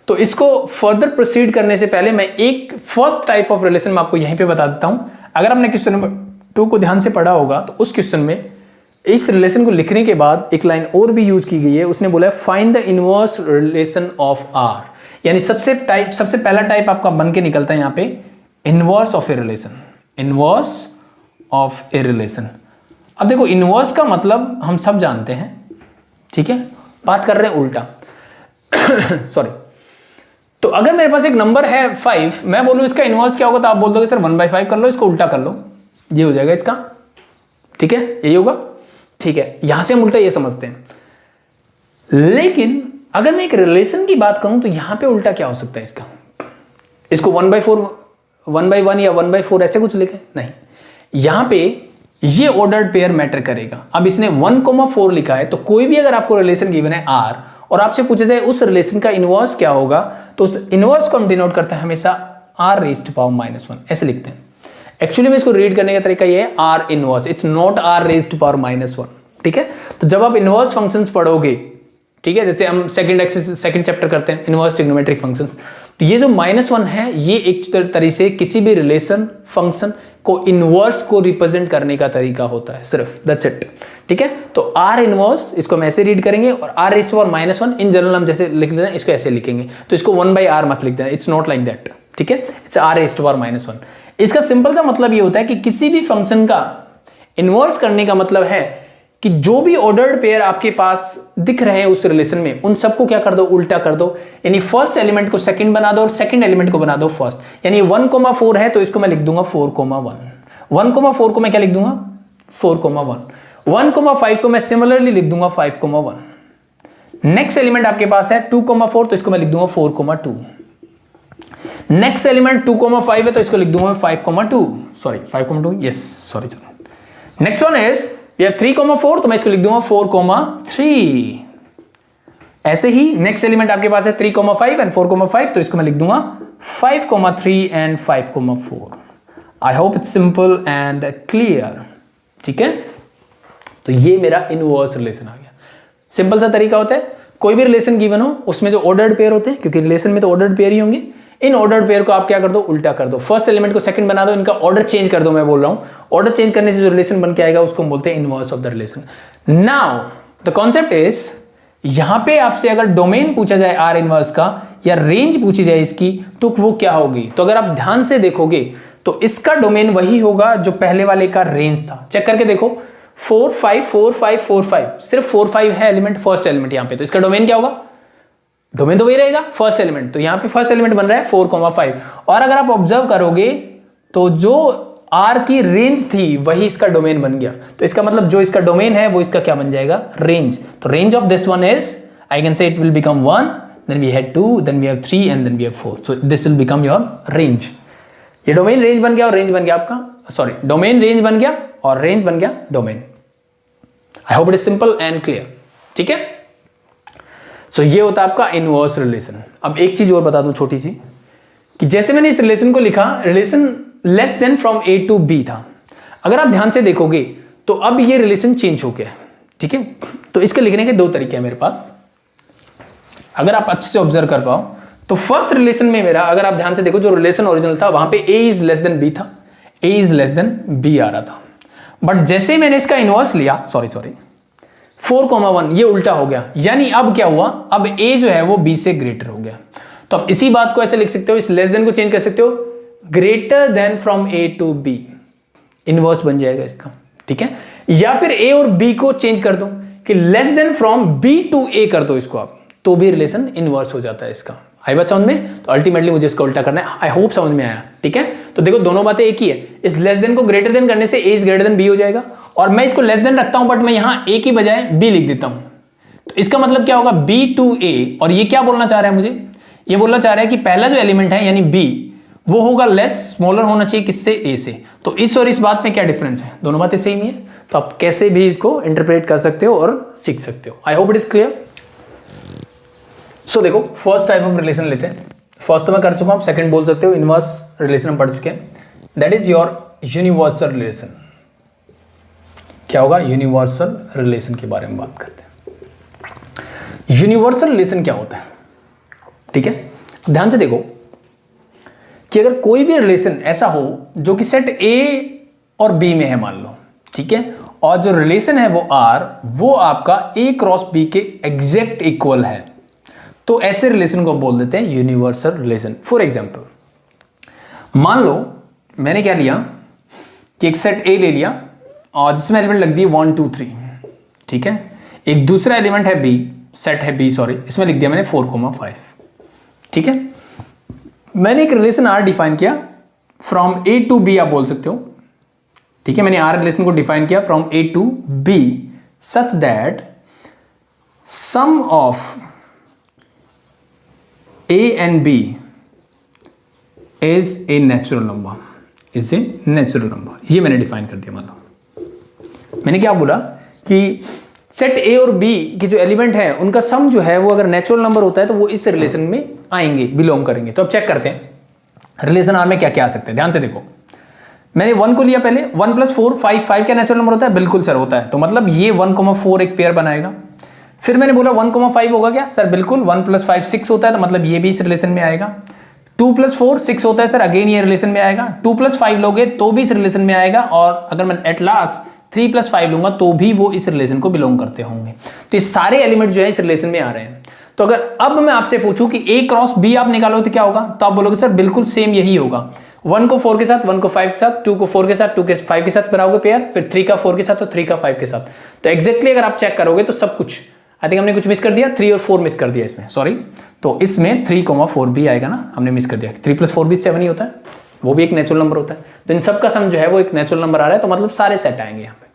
तो इसको फर्दर प्रोसीड करने से पहले मैं एक फर्स्ट टाइप ऑफ रिलेशन में आपको यहीं पे बता देता हूं। अगर आपने क्वेश्चन नंबर 2 को ध्यान से पढ़ा होगा तो उस क्वेश्चन में इस रिलेशन को लिखने के बाद एक लाइन और भी यूज की गई है, उसने बोला है find the inverse relation of R, यानी सबसे पहला टाइप आपका बन के निकलता है यहाँ पे inverse of a relation, inverse of a relation. अब देखो इनवर्स का मतलब हम सब जानते हैं, ठीक है, बात कर रहे हैं उल्टा सॉरी। तो अगर मेरे पास एक नंबर है 5, मैं बोलूं इसका इनवर्स क्या होगा, तो आप बोल दोगे सर 1/5 कर लो, इसको उल्टा कर लो, ये हो जाएगा इसका, ठीक है, यही होगा, ठीक है। यहां से हम उल्टा ये समझते हैं। लेकिन अगर मैं एक रिलेशन की बात करूं तो यहां पे उल्टा क्या हो सकता है इसका, इसको 1/4 1/1 या 1/4 ऐसे कुछ लिखे, नहीं, यहां पे ये ऑर्डर्ड पेयर मैटर करेगा। अब इसने 1,4 लिखा है, तो कोई भी अगर आपको रिलेशन गिवन है R और आपसे पूछा जाए उस रिलेशन का इनवर्स क्या होगा, तो उस इनवर्स को हम डिनोट करते हैं हमेशा R⁻⁻1 ऐसे लिखते हैं। एक्चुअली में इसको रीड करने का तरीका ये है R inverse, it's not R⁻⁻1, ठीक है। तो जब आप इनवर्स फंक्शंस पढ़ोगे, ठीक है, जैसे हम सेकंड चैप्टर करते हैं इनवर्स ट्रिग्नोमेट्रिक फंक्शंस, तो ये जो -1 है ये एक तरीके से किसी भी रिलेशन फंक्शन को इनवर्स को रिप्रेजेंट करने का तरीका होता है, सिर्फ दैट्स इट, ठीक है। तो R इनवर्स इसको हम ऐसे रीड करेंगे, और R⁻⁻1 इन जनरल हम जैसे लिख देते हैं इसको ऐसे लिखेंगे, तो इसको 1/R मत लिख देना, इट्स नॉट लाइक दैट, ठीक है, इट्स R⁻⁻1। इसका सिंपल सा मतलब ये होता है कि किसी भी फंक्शन का इनवर्स करने का मतलब है कि जो भी ऑर्डर्ड पेयर आपके पास दिख रहे हैं उस रिलेशन में, उन सबको क्या कर दो, उल्टा कर दो, यानी फर्स्ट एलिमेंट को सेकंड बना दो और सेकंड एलिमेंट को बना दो फर्स्ट। यानी 1,4 है तो इसको मैं लिख दूंगा 4,1, 1,4 को मैं क्या लिख दूंगा 4,1, 1,5 को मैं सिमिलरली लिख दूंगा 5,1। नेक्स्ट एलिमेंट आपके पास है 2,4 तो इसको मैं लिख दूंगा 4,2। नेक्स्ट एलिमेंट 2,5 है तो इसको लिख दूंगा 5,2, sorry 5,2, yes sorry. Next one is we have 3,4 तो मैं इसको लिख दूंगा 4,3। ऐसे ही नेक्स्ट एलिमेंट आपके पास है 3,5 एंड 4,5 तो इसको मैं लिख दूंगा 5,3 and 5,4। I hope it's simple and clear, ठीक है। तो ये मेरा इनवर्स रिलेशन आ गया। सिंपल सा तरीका होता है, कोई भी रिलेशन गिवन हो उसमें जो ऑर्डर्ड पेयर होते हैं, क्योंकि रिलेशन में तो ऑर्डर्ड पेयर ही होंगे, इन ऑर्डर्ड पेयर को आप क्या कर दो, उल्टा कर दो, फर्स्ट एलिमेंट को सेकंड बना दो, इनका ऑर्डर चेंज कर दो। मैं बोल रहा हूं ऑर्डर चेंज करने से जो रिलेशन बन के आएगा उसको हम बोलते हैं inverse of the relation. Now the concept is, यहां पे आपसे अगर डोमेन पूछा जाए R इनवर्स का या रेंज पूछी जाए इसकी, तो वो क्या होगी। तो अगर आप ध्यान से देखोगे तो इसका डोमेन वही होगा जो पहले वाले का रेंज था। चेक करके देखो 4 5 4 5 4 5, सिर्फ 4 5 है एलिमेंट, फर्स्ट एलिमेंट यहां पे, तो इसका डोमेन क्या होगा, डोमेन तो वही रहेगा फर्स्ट एलिमेंट। तो यहां पे फर्स्ट एलिमेंट बन रहा है 4,5, और अगर आप ऑब्जर्व करोगे तो जो R की रेंज थी वही इसका डोमेन बन गया। तो इसका मतलब जो इसका डोमेन है वो इसका क्या बन जाएगा, रेंज। तो range of this one is, I can say it will become 1, then we had 2, then we have 3 and then we have 4, so this will become your range. ये डोमेन रेंज बन गया और रेंज बन गया आपका, sorry domain range बन गया और रेंज बन गया domain. I hope it is simple and clear, ठीक है। सो ये होता है आपका इनवर्स रिलेशन। अब एक चीज और बता दूं छोटी सी, कि जैसे मैंने इस रिलेशन को लिखा, relation less than from A to B था। अगर आप ध्यान से देखोगे तो अब ये रिलेशन चेंज हो गया, ठीक है। तो इसके लिखने के दो तरीके हैं मेरे पास, अगर आप अच्छे से ऑब्जर्व कर पाओ तो फर्स्ट रिलेशन में मेरा, अगर आप ध्यान से देखो, जो रिलेशन ओरिजिनल था वहां पे A is less then B था, A is less then B आ रहा था। बट जैसे मैंने इसका इनवर्स लिया, सॉरी 4,1, ये उल्टा हो गया। यानी अब क्या हुआ, अब A जो है वो B से ग्रेटर हो गया। तो अब इसी बात को ऐसे लिख सकते हो, इस लेस देन को चेंज कर सकते हो, greater than from A to B, inverse बन जाएगा इसका, ठीक है। या फिर A और B को चेंज कर दो कि less than from B to A कर दो इसको आप, तो भी रिलेशन इनवर्स हो जाता है इसका। आई बात समझ में। तो अल्टीमेटली मुझे इसको उल्टा करना है। आई होप समझ में आया, ठीक है। तो देखो दोनों बातें एक ही है, इस लेस देन को ग्रेटर देन करने से A is greater than B हो जाएगा, और मैं इसको लेस देन रखता हूं बट मैं यहां A की बजाय B लिख देता हूं। तो इसका मतलब क्या होगा, B to A। और ये क्या बोलना चाह रहा है मुझे, ये बोलना चाह रहा है कि पहला जो एलिमेंट है यानी B, वो होगा लेस, स्मॉलर होना चाहिए किससे, A से। तो इस और इस बात में क्या डिफरेंस है, दोनों बातें सेम ही है। तो आप कैसे भी इसको इंटरप्रेट कर सकते हो और सीख सकते हो। I hope it is clear. So देखो फर्स्ट टाइप ऑफ रिलेशन लेते हैं। फर्स्ट तो मैं कर चुका हूं, सेकंड बोल सकते हो, इनवर्स रिलेशन हम पढ़ चुके हैं, that is your universal relation. क्या होगा, यूनिवर्सल रिलेशन के बारे में बात करते हैं। यूनिवर्सल रिलेशन क्या होता है, ठीक है। ध्यान से देखो कि अगर कोई भी रिलेशन ऐसा हो जो कि सेट A और B में है मान लो, ठीक है, और जो रिलेशन है वो R, वो आपका A क्रॉस B के एग्जैक्ट इक्वल है, तो ऐसे रिलेशन को बोल देते हैं यूनिवर्सल रिलेशन। फॉर एग्जाम्पल, मान लो मैंने क्या लिया कि एक सेट A ले लिया और जिसमें एलिमेंट लग दिए 1 2 3, ठीक है। एक दूसरा एलिमेंट है B, सेट है B, सॉरी, इसमें लिख दिया मैंने 4 5, ठीक है। मैंने एक रिलेशन R डिफाइन किया फ्रॉम A टू B, आप बोल सकते हो, ठीक है। मैंने R रिलेशन को डिफाइन किया from A to B such that sum of A and B is a natural number, is a natural number. ये मैंने डिफाइन कर दिया। मान लो मैंने क्या बोला कि सेट A और B के जो एलिमेंट है उनका सम जो है वो अगर नेचुरल नंबर होता है तो वो इस रिलेशन में आएंगे, बिलोंग करेंगे। तो अब चेक करते हैं रिलेशन R में क्या क्या आ सकते हैं। ध्यान से देखो, मैंने 1 को लिया पहले, 1 + 4 5, 5 क्या नेचुरल नंबर होता है? बिल्कुल सर होता है। तो मतलब ये 1 4 एक पेयर बनाएगा। फिर मैंने बोला 1 5 होगा क्या? सर बिल्कुल, 1 + 5 6 होता है, तो मतलब ये भी इस रिलेशन में आएगा। 2 + 4 6 होता है सर, अगेन ये रिलेशन में आएगा। 2 + 5 लोगे तो भी इस रिलेशन में आएगा, और अगर मैं एट लास्ट 3 + 5 लूंगा तो भी वो इस रिलेशन को बिलोंग करते होंगे। तो ये सारे एलिमेंट जो है इस रिलेशन में आ रहे हैं। तो अगर अब मैं आपसे पूछूं कि A क्रॉस B आप निकालो तो क्या होगा, तो आप बोलोगे सर बिल्कुल सेम यही होगा। 1 को 4 के साथ, 1 को 5 के साथ, 2 को 4 के साथ, 2 के 5 के साथ बनाओगे पेयर, फिर 3 का 4 के साथ और 3 का 5 के साथ। तो एग्जैक्टली अगर आप चेक करोगे तो सब कुछ, आई थिंक हमने कुछ मिस कर दिया, 3 और 4 मिस कर दिया इसमें, सॉरी। तो इसमें 3 4 भी आएगा ना, हमने मिस कर दिया। 3 + 4 भी 7 ही होता है, वो भी एक नेचुरल नंबर होता है। तो इन सब का सम जो है वो एक नेचुरल नंबर आ रहा है, तो मतलब सारे सेट आएंगे यहाँ पे,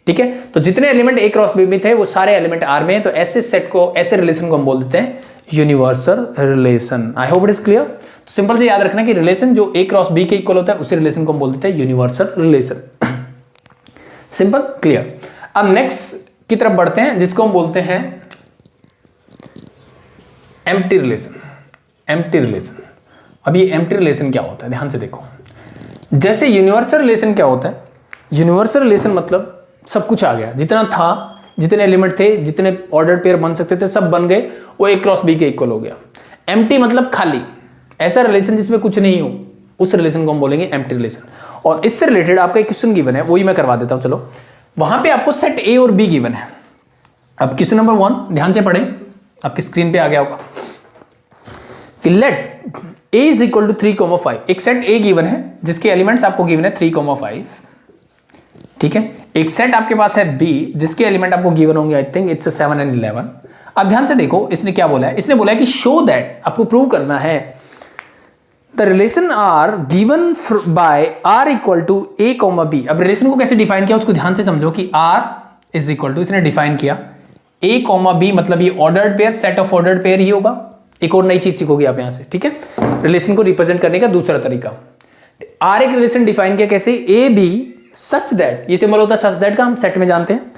ठीक है। तो जितने एलिमेंट A क्रॉस B में थे वो सारे एलिमेंट R में है। तो ऐसे सेट को, ऐसे रिलेशन को हम बोल देते हैं universal relation. I hope it is clear. तो सिंपल से याद रखना कि रिलेशन जो A क्रॉस B के इक्वल होता है उसी रिलेशन को हम बोल देते हैं यूनिवर्सल रिलेशन। Simple, clear. अब नेक्स्ट की तरफ बढ़ते हैं, जिसको हम बोलते हैं एम्प्टी रिलेशन। एम्प्टी रिलेशन, अब ये एम्प्टी रिलेशन क्या होता है, ध्यान से देखो। जैसे यूनिवर्सल रिलेशन क्या होता है, यूनिवर्सल रिलेशन मतलब सब कुछ आ गया, जितना था, जितने एलिमेंट थे, जितने ऑर्डर पेयर बन सकते थे सब बन गए, वो A क्रॉस B के इक्वल हो गया। एम्प्टी मतलब खाली, ऐसा रिलेशन जिसमें कुछ नहीं हो, उस रिलेशन को हम बोलेंगे एम्प्टी रिलेशन। और इससे रिलेटेड आपका एक क्वेश्चन गिवन है, वही मैं करवा देता हूं। चलो, वहां पे आपको सेट A और B गिवन है। अब क्वेश्चन नंबर 1 ध्यान से पढ़ें, आपकी स्क्रीन पे आ गया होगा कि लेट A = 3 5। एक सेट A गिवन है जिसके एलिमेंट्स आपको गिवन है 3 5, ठीक है। एक सेट आपके पास है B जिसके एलिमेंट आपको गिवन होंगे, आई थिंक इट्स 7 and 11। अब ध्यान से देखो, इसने क्या बोला है, इसने बोला है कि शो दैट, आपको प्रूव करना है the relation R given by R = A, B। अब रिलेशन को कैसे डिफाइन किया उसको ध्यान से समझो कि R = इसने डिफाइन किया A, B, मतलब ये ordered pair, set of ordered pair ही होगा। एक और नई चीज सीखोगे आप यहां से, ठीक है। रिलेशन को रिप्रेजेंट करने का दूसरा तरीका, R एक रिलेशन डिफाइन किया कैसे, A B सच दैट, ये सिंबल होता है सच दैट का, हम सेट में जानते हैं।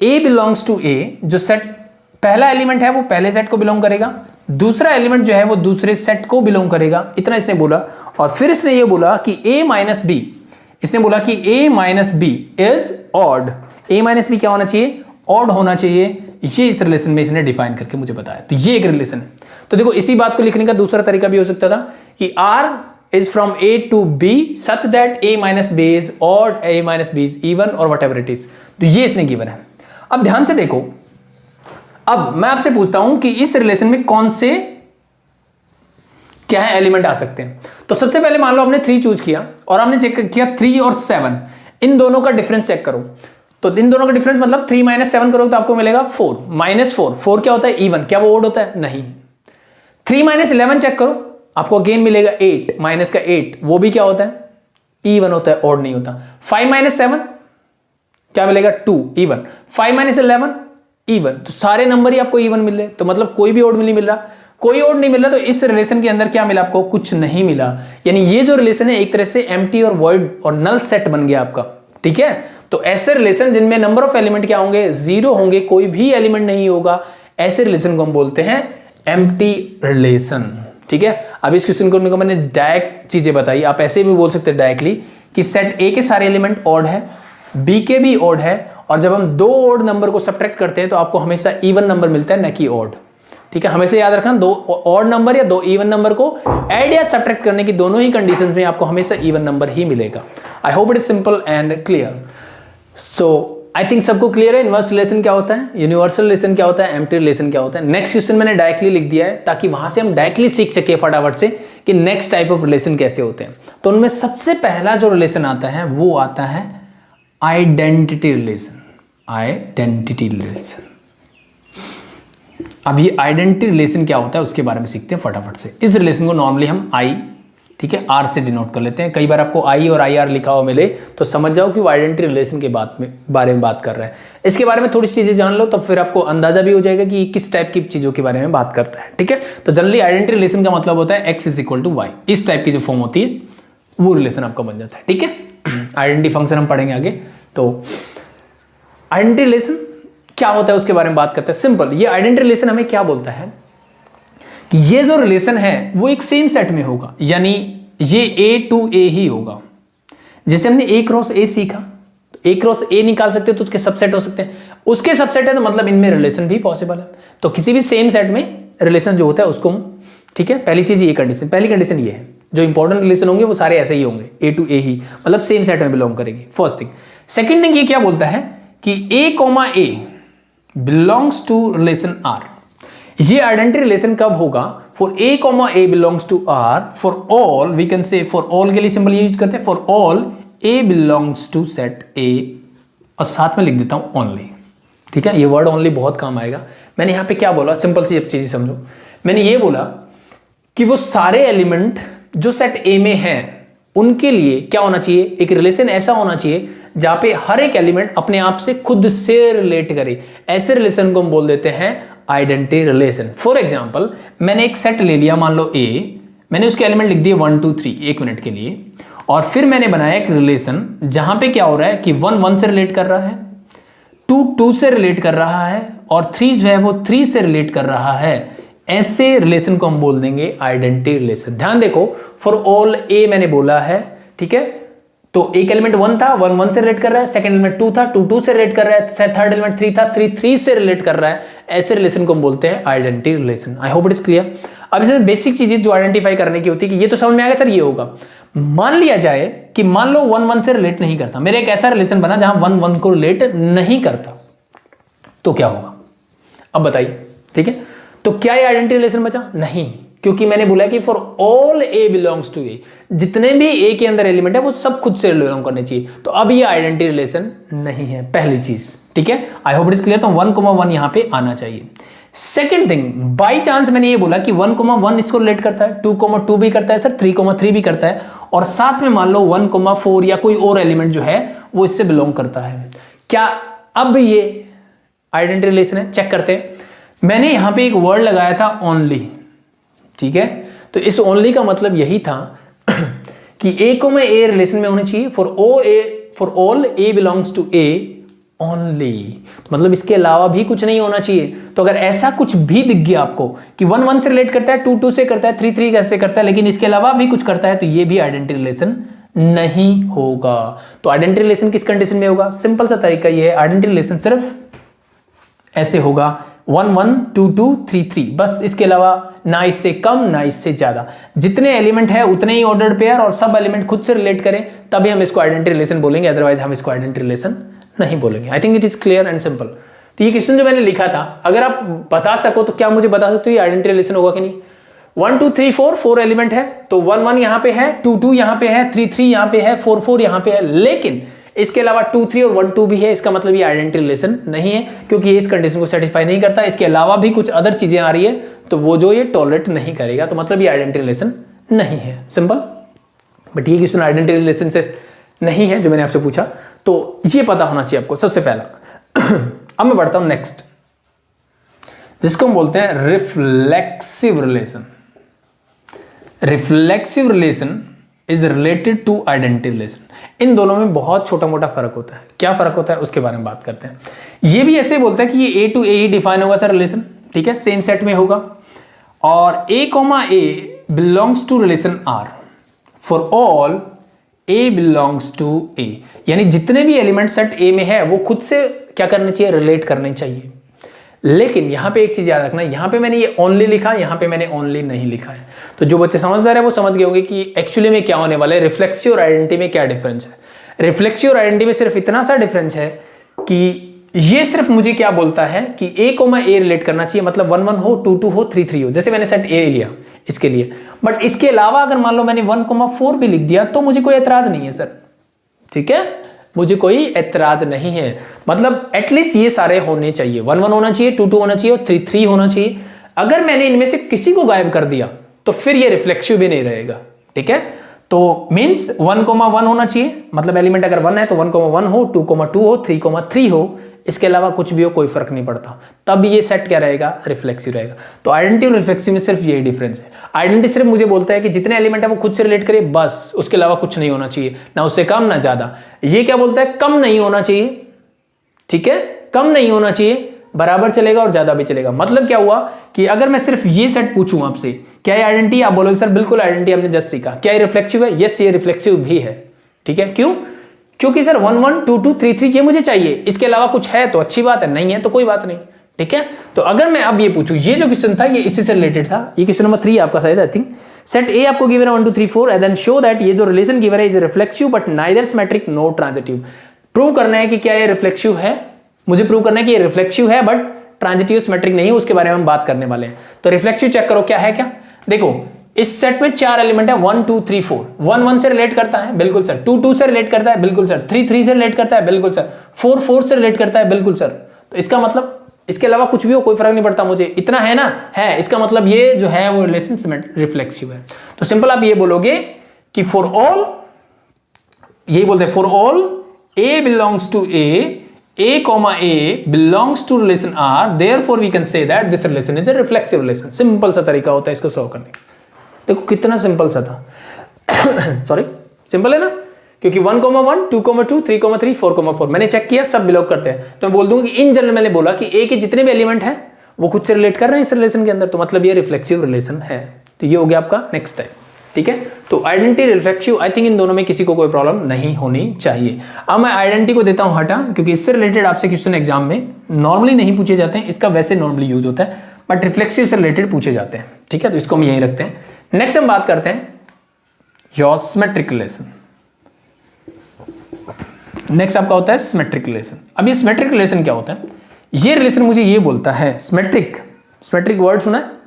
A बिलोंग्स टू A, जो सेट पहला एलिमेंट है वो पहले सेट को बिलोंग करेगा, दूसरा एलिमेंट जो है वो दूसरे सेट को बिलोंग करेगा। इतना इसने बोला, और फिर इसने ये बोला कि A - B, इसने बोला कि A - B is odd. A - B क्या होना चाहिए, ऑड होना चाहिए। ये इस रिलेशन में इसने डिफाइन करके मुझे बताया। तो ये एक रिलेशन है। तो देखो, इसी बात को लिखने का दूसरा तरीका भी हो सकता था कि R is from A to B such that A - B is odd, A - B is even, or whatever it is। तो ये इसने गिवन है। अब ध्यान से देखो, अब मैं आपसे पूछता हूं कि इस रिलेशन में कौन से क्या है एलिमेंट आ सकते हैं। तो सबसे पहले मान लो आपने 3 चूज किया और आपने चेक किया 3 और 7, इन दोनों का डिफरेंस चेक करो। तो इन दोनों का डिफरेंस मतलब 3 - 7 करोगे तो आपको मिलेगा 4 -4। 4 क्या होता है, इवन। क्या वो ओड होता है, नहीं। 3 - 11 चेक करो, आपको अगेन मिलेगा 8, माइनस का 8, वो भी क्या होता है, इवन होता है, ऑड नहीं होता। 5 - 7 क्या मिलेगा, 2, इवन। 5 - 11 इवन। तो सारे नंबर ही आपको इवन मिल रहे, तो मतलब कोई भी ऑड नहीं मिल रहा, कोई ऑड नहीं मिल रहा। तो इस रिलेशन के अंदर क्या मिला आपको, कुछ नहीं मिला। यानी ये जो रिलेशन है एक तरह से एम्प्टी और वॉइड और नल सेट बन गया आपका, ठीक है। तो ऐसे रिलेशन जिनमें नंबर ऑफ एलिमेंट क्या होंगे, 0 होंगे, कोई भी एलिमेंट नहीं होगा, ऐसे रिलेशन को हम बोलते हैं एम्प्टी रिलेशन, ठीक है। अब इस क्वेश्चन को मैंने डायरेक्ट चीजें बताई, आप ऐसे भी बोल सकते हैं डायरेक्टली कि सेट A के सारे एलिमेंट ऑड है, B के भी ऑड है, और जब हम 2 ऑड नंबर को सब्ट्रैक्ट करते हैं तो आपको हमेशा इवन नंबर मिलता है, न कि ऑड, ठीक है। हमेशा याद रखना, 2 ऑड नंबर या 2 इवन नंबर को ऐड या सब्ट्रैक्ट करने की दोनों ही कंडीशंस में आपको हमेशा इवन नंबर ही मिलेगा। आई hope it is simple and clear. So I think सबको क्लियर है इनवर्स रिलेशन क्या होता है, यूनिवर्सल रिलेशन क्या होता है, एम्प्टी रिलेशन क्या होता है। नेक्स्ट क्वेश्चन मैंने डायरेक्टली लिख दिया है ताकि वहां से हम डायरेक्टली सीख सके फटाफट से कि नेक्स्ट टाइप ऑफ रिलेशन कैसे होते हैं। तो उनमें सबसे पहला जो रिलेशन आता है वो आता है आइडेंटिटी रिलेशन। Identity relation. अब ये आइडेंटिटी रिलेशन क्या होता है उसके बारे में सीखते हैं फटाफट से। इस रिलेशन को नॉर्मली हम आई, ठीक है, आर से डिनोट कर लेते हैं। कई बार आपको आई और आई आर लिखा हुआ मिले तो समझ जाओ कि वो आइडेंटिटी रिलेशन के बारे में बात कर रहा है। इसके बारे में थोड़ी सी चीजें जान लो तो फिर आपको अंदाजा भी हो जाएगा कि किस टाइप की चीजों के बारे में बात करता है, ठीक है। तो जनरली आइडेंटिटी रिलेशन का मतलब होता है x is equal to Y. इस टाइप की जो फॉर्म होती है वो रिलेशन आपका बन जाता है, ठीक है। आइडेंटिटी फंक्शन हम पढ़ेंगे आगे। तो आइडेंटिटी रिलेशन क्या होता है उसके बारे में बात करते हैं। सिंपल, ये आइडेंटिटी रिलेशन हमें क्या बोलता है कि ये जो रिलेशन है वो एक सेम सेट में होगा, यानी ये A टू A ही होगा। जैसे हमने A क्रॉस A सीखा, तो A क्रॉस A निकाल सकते हैं तो उसके सबसेट हो सकते हैं। उसके सबसेट है तो मतलब इनमें रिलेशन भी पॉसिबल है। तो किसी भी सेम सेट में रिलेशन जो होता है उसको, ठीक है, पहली चीज ये कंडीशन, पहली कंडीशन ये है, जो इंपॉर्टेंट रिलेशन होंगे वो सारे ऐसे ही होंगे, A टू A ही, मतलब सेम सेट में बिलोंग करेगी। First thing. सेकेंड थिंग ये क्या बोलता है कि A, belongs to relation R। ये आइडेंटिटी रिलेशन कब होगा? For A, A belongs to R, for all, we can say for all के लिए सिंबल यूज करते हैं, for all A belongs to set A, और साथ में लिख देता हूं ओनली, ठीक है। ये वर्ड ओनली बहुत काम आएगा। मैंने यहां पे क्या बोला, सिंपल सी चीजें समझो। मैंने ये बोला कि वो सारे एलिमेंट जो सेट A में हैं उनके लिए क्या होना चाहिए, एक रिलेशन ऐसा होना चाहिए जहां पे हर एक एलिमेंट अपने आप से खुद से रिलेट करे। ऐसे रिलेशन को हम बोल देते हैं आइडेंटिटी रिलेशन। फॉर एग्जांपल, मैंने एक सेट ले लिया, मान लो A, मैंने उसके एलिमेंट लिख दिए 1 2 3 एक मिनट के लिए, और फिर मैंने बनाया एक रिलेशन जहां पे क्या हो रहा है कि 1 1 से रिलेट कर रहा है, 2 2 से रिलेट कर रहा है, और 3 जो है वो 3 से रिलेट कर रहा है। ऐसे रिलेशन को हम बोल देंगे आइडेंटिटी रिलेशन। ध्यान देखो, फॉर ऑल A मैंने बोला है, ठीक है। तो एक एलिमेंट 1 था, 1 1 से रिलेट कर रहा है, सेकंड एलिमेंट 2 था, 2 2 से रिलेट कर रहा है, थर्ड एलिमेंट 3 था, 3 3 से रिलेट कर रहा है। ऐसे रिलेशन को हम बोलते हैं identity relation. I hope it is clear. अब इसमें बेसिक चीजें जो आइडेंटिफाई करने की होती है कि ये तो समझ में आ गया सर, ये होगा। मान लिया जाए कि मान लो 1 1 से रिलेट नहीं करता, मेरा एक ऐसा रिलेशन बना जहां 1 1 को रिलेट नहीं करता, तो क्या होगा अब बताइए, ठीक है। तो क्या ये आइडेंटिटी रिलेशन बचा? नहीं, क्योंकि मैंने बोला कि for all A belongs to A, जितने भी A के अंदर एलिमेंट है वो सब खुद से बिलोंग करने चाहिए। तो अब ये आइडेंटिटी रिलेशन नहीं है, पहली चीज, ठीक है। आई होप इट इज क्लियर। तो 1 1 यहां पे आना चाहिए। सेकंड थिंग, बाई चांस मैंने ये बोला कि 1 1 इसको रिलेट करता है, 2 2 भी करता है सर, 3 3 भी करता है, और साथ में मान लो 1 4 या कोई और एलिमेंट जो है वो इससे बिलोंग करता है। क्या अब ये आइडेंटिटी रिलेशन है? चेक करते हैं। मैंने यहां पे एक वर्ड लगाया था ओनली, ठीक है। तो इस ओनली का मतलब यही था कि A को मैं A रिलेशन में होनी चाहिए, for all A belongs to A only, मतलब इसके अलावा भी कुछ नहीं होना चाहिए। तो अगर ऐसा कुछ भी दिख गया आपको कि 1 1 से रिलेट करता है, 2 2 से करता है, 3 3 कैसे करता है, लेकिन इसके अलावा भी कुछ करता है, तो ये भी आइडेंटिटी रिलेशन नहीं होगा। तो आइडेंटिटी रिलेशन किस कंडीशन में होगा? सिंपल सा तरीका ये है, आइडेंटिटी रिलेशन सिर्फ ऐसे होगा 1 1 2 2 3 3, बस। इसके अलावा ना इससे कम ना इससे ज्यादा। जितने एलिमेंट है उतने ही ऑर्डर्ड पेयर, और सब एलिमेंट खुद से रिलेट करें, तभी हम इसको आइडेंटिटी रिलेशन बोलेंगे, अदरवाइज हम इसको आइडेंटिटी रिलेशन नहीं बोलेंगे। आई think it is clear and simple. तो ये क्वेश्चन जो मैंने लिखा था, अगर आप बता सको तो क्या मुझे बता सकते हो ये आइडेंटिटी रिलेशन होगा कि नहीं? 1 2 3 4 एलिमेंट है, तो 1 1 यहां पे है, 2 2 यहां पे है, 3 3 यहां पे है, 4 4 यहां पे है, लेकिन इसके अलावा 2 3 और 1 2 भी है। इसका मतलब ये आइडेंटिटी रिलेशन नहीं है, क्योंकि ये इस कंडीशन को सेटिस्फाई नहीं करता। इसके अलावा भी कुछ अदर चीजें आ रही है तो वो जो ये टॉलरेट नहीं करेगा, तो मतलब ये आइडेंटिटी रिलेशन नहीं है। सिंपल। बट ये क्वेश्चन आइडेंटिटी रिलेशन से नहीं है जो मैंने आपसे पूछा, तो ये पता होना चाहिए आपको सबसे पहला। अब मैं बढ़ता हूं नेक्स्ट, जिसको हम बोलते हैं reflexive relation. Reflexive relation is related to identity relation. इन दोनों में बहुत छोटा मोटा फर्क होता है। क्या फर्क होता है उसके बारे में बात करते हैं। ये भी ऐसे बोलता है कि ये A टू A ही डिफाइन होगा सर रिलेशन, ठीक है, सेम सेट में होगा, और A belongs to relation R, for all A belongs to A, यानी जितने भी एलिमेंट सेट A में है वो खुद से क्या करने चाहिए? रिलेट करने चाहिए। लेकिन यहां पे एक चीज याद रखना, यहां पे मैंने ये ओनली लिखा, यहां पे मैंने ओनली नहीं लिखा है। तो जो बच्चे समझदार है वो समझ गए होंगे कि एक्चुअली में क्या होने वाला है, रिफ्लेक्सिव और आइडेंटिटी में क्या डिफरेंस है। रिफ्लेक्सिव और आइडेंटिटी में सिर्फ इतना सा डिफरेंस है कि ये सिर्फ मुझे क्या बोलता है कि a को मैं a रिलेट करना चाहिए, मतलब 1 1 हो, 2 2 हो, 3 3 हो, जैसे मैंने सेट a लिया इसके लिए। बट इसके अलावा अगर मान लो मैंने 1,4 भी लिख दिया तो मुझे कोई एतराज नहीं है सर, ठीक है, मुझे कोई एतराज नहीं है। मतलब एटलीस्ट ये सारे होने चाहिए, 1 1 होना चाहिए, 2 2 होना चाहिए और 3 3 होना चाहिए। अगर मैंने इनमें से किसी को गायब कर दिया तो फिर ये रिफ्लेक्सिव भी नहीं रहेगा, ठीक है। तो मींस 1,1 होना चाहिए, मतलब एलिमेंट अगर 1 है तो 1,1 हो, 2,2 हो, 3,3 हो, इसके अलावा कुछ भी हो कोई फर्क नहीं पड़ता, तब ये सेट क्या रहेगा, रिफ्लेक्सिव रहेगा। तो आइडेंटिटी और रिफ्लेक्सिव में सिर्फ यही डिफरेंस है। आइडेंटिटी सिर्फ मुझे बोलता है कि जितने एलिमेंट है वो खुद से रिलेट करे, बस, उसके अलावा कुछ नहीं होना चाहिए, ना उससे कम ना ज्यादा। ये क्या बोलता है, कम नहीं होना चाहिए, ठीक है, कम नहीं होना चाहिए, बराबर चलेगा और ज्यादा भी चलेगा। मतलब क्या हुआ कि अगर मैं सिर्फ ये सेट पूछूं आपसे, क्या ये आइडेंटिटी, आप बोलोगे सर बिल्कुल आइडेंटिटी, हमने जस्ट सीखा। क्या ये रिफ्लेक्सिव है? यस, ये रिफ्लेक्सिव भी है, ठीक है। क्यों? क्योंकि सर 1 1 2 2 3 3 ये मुझे चाहिए, इसके अलावा कुछ है तो अच्छी बात है, नहीं है तो कोई बात नहीं, ठीक है। तो अगर मैं अब ये पूछूं, ये जो क्वेश्चन था ये इसी से रिलेटेड था, ये क्वेश्चन नंबर 3 आपका शायद, आई थिंक। सेट ए आपको गिवन है 1 2 3 4 एंड देन शो दैट ये जो रिलेशन गिवन है is reflexive but neither symmetric no transitive. Prove करना है कि क्या ये रिफ्लेक्सिव है, मुझे प्रूव करना है कि ये रिफ्लेक्सिव है बट ट्रांजिटिव सिमेट्रिक नहीं, उसके बारे में हम बात करने वाले हैं। तो रिफ्लेक्सिव चेक करो क्या है। क्या देखो, इस सेट में 4 एलिमेंट है, 1 2 3 4। 1 1 से रिलेट करता है, बिल्कुल सर। 2 2 से रिलेट करता है, बिल्कुल सर। 3 3 से रिलेट करता है, बिल्कुल सर। 4 4 से रिलेट करता है, बिल्कुल सर। तो इसका मतलब इसके अलावा कुछ भी हो कोई फर्क नहीं पड़ता मुझे, इतना है ना, है, इसका मतलब ये जो है वो रिलेशन रिफ्लेक्सिव है। तो सिंपल आप ये बोलोगे कि फॉर ऑल, यही बोलते हैं, for all A belongs to A, A belongs to relation R, therefore we can say that this relation is a reflexive relation। Simple सा तरीका होता है इसको सॉल्व करने का। देखो कितना सिंपल सा था सॉरी, सिंपल है ना, क्योंकि 1,1 2,2 3,3 4,4 मैंने चेक किया, सब बिलोंग करते हैं। तो मैं बोल दूंगा कि इन जनरल मैंने बोला कि A के जितने भी एलिमेंट हैं वो खुद से रिलेट कर रहे हैं इस रिलेशन के अंदर, तो मतलब ये रिफ्लेक्सिव रिलेशन है। तो ये हो गया आपका नेक्स्ट टाइम, ठीक है। तो identity reflexive, I think in दोनों में किसी को कोई प्रॉब्लम नहीं होनी चाहिए। अब मैं आइडेंटिटी को देता हूं हटा, क्योंकि इससे रिलेटेड आपसे क्वेश्चन एग्जाम में नॉर्मली नहीं पूछे जाते हैं, इसका वैसे नॉर्मली यूज होता है, बट रिफ्लेक्सिव से रिलेटेड पूछे जाते हैं, ठीक है। तो इसको हम यहीं रखते हैं। नेक्स्ट हम बात करते हैं योर सिमेट्रिक रिलेशन। नेक्स्ट आपका होता है सिमेट्रिक रिलेशन। अब ये सिमेट्रिक रिलेशन क्या होता है? ये रिलेशन मुझे ये बोलता है, सिमेट्रिक वर्ड सुना है,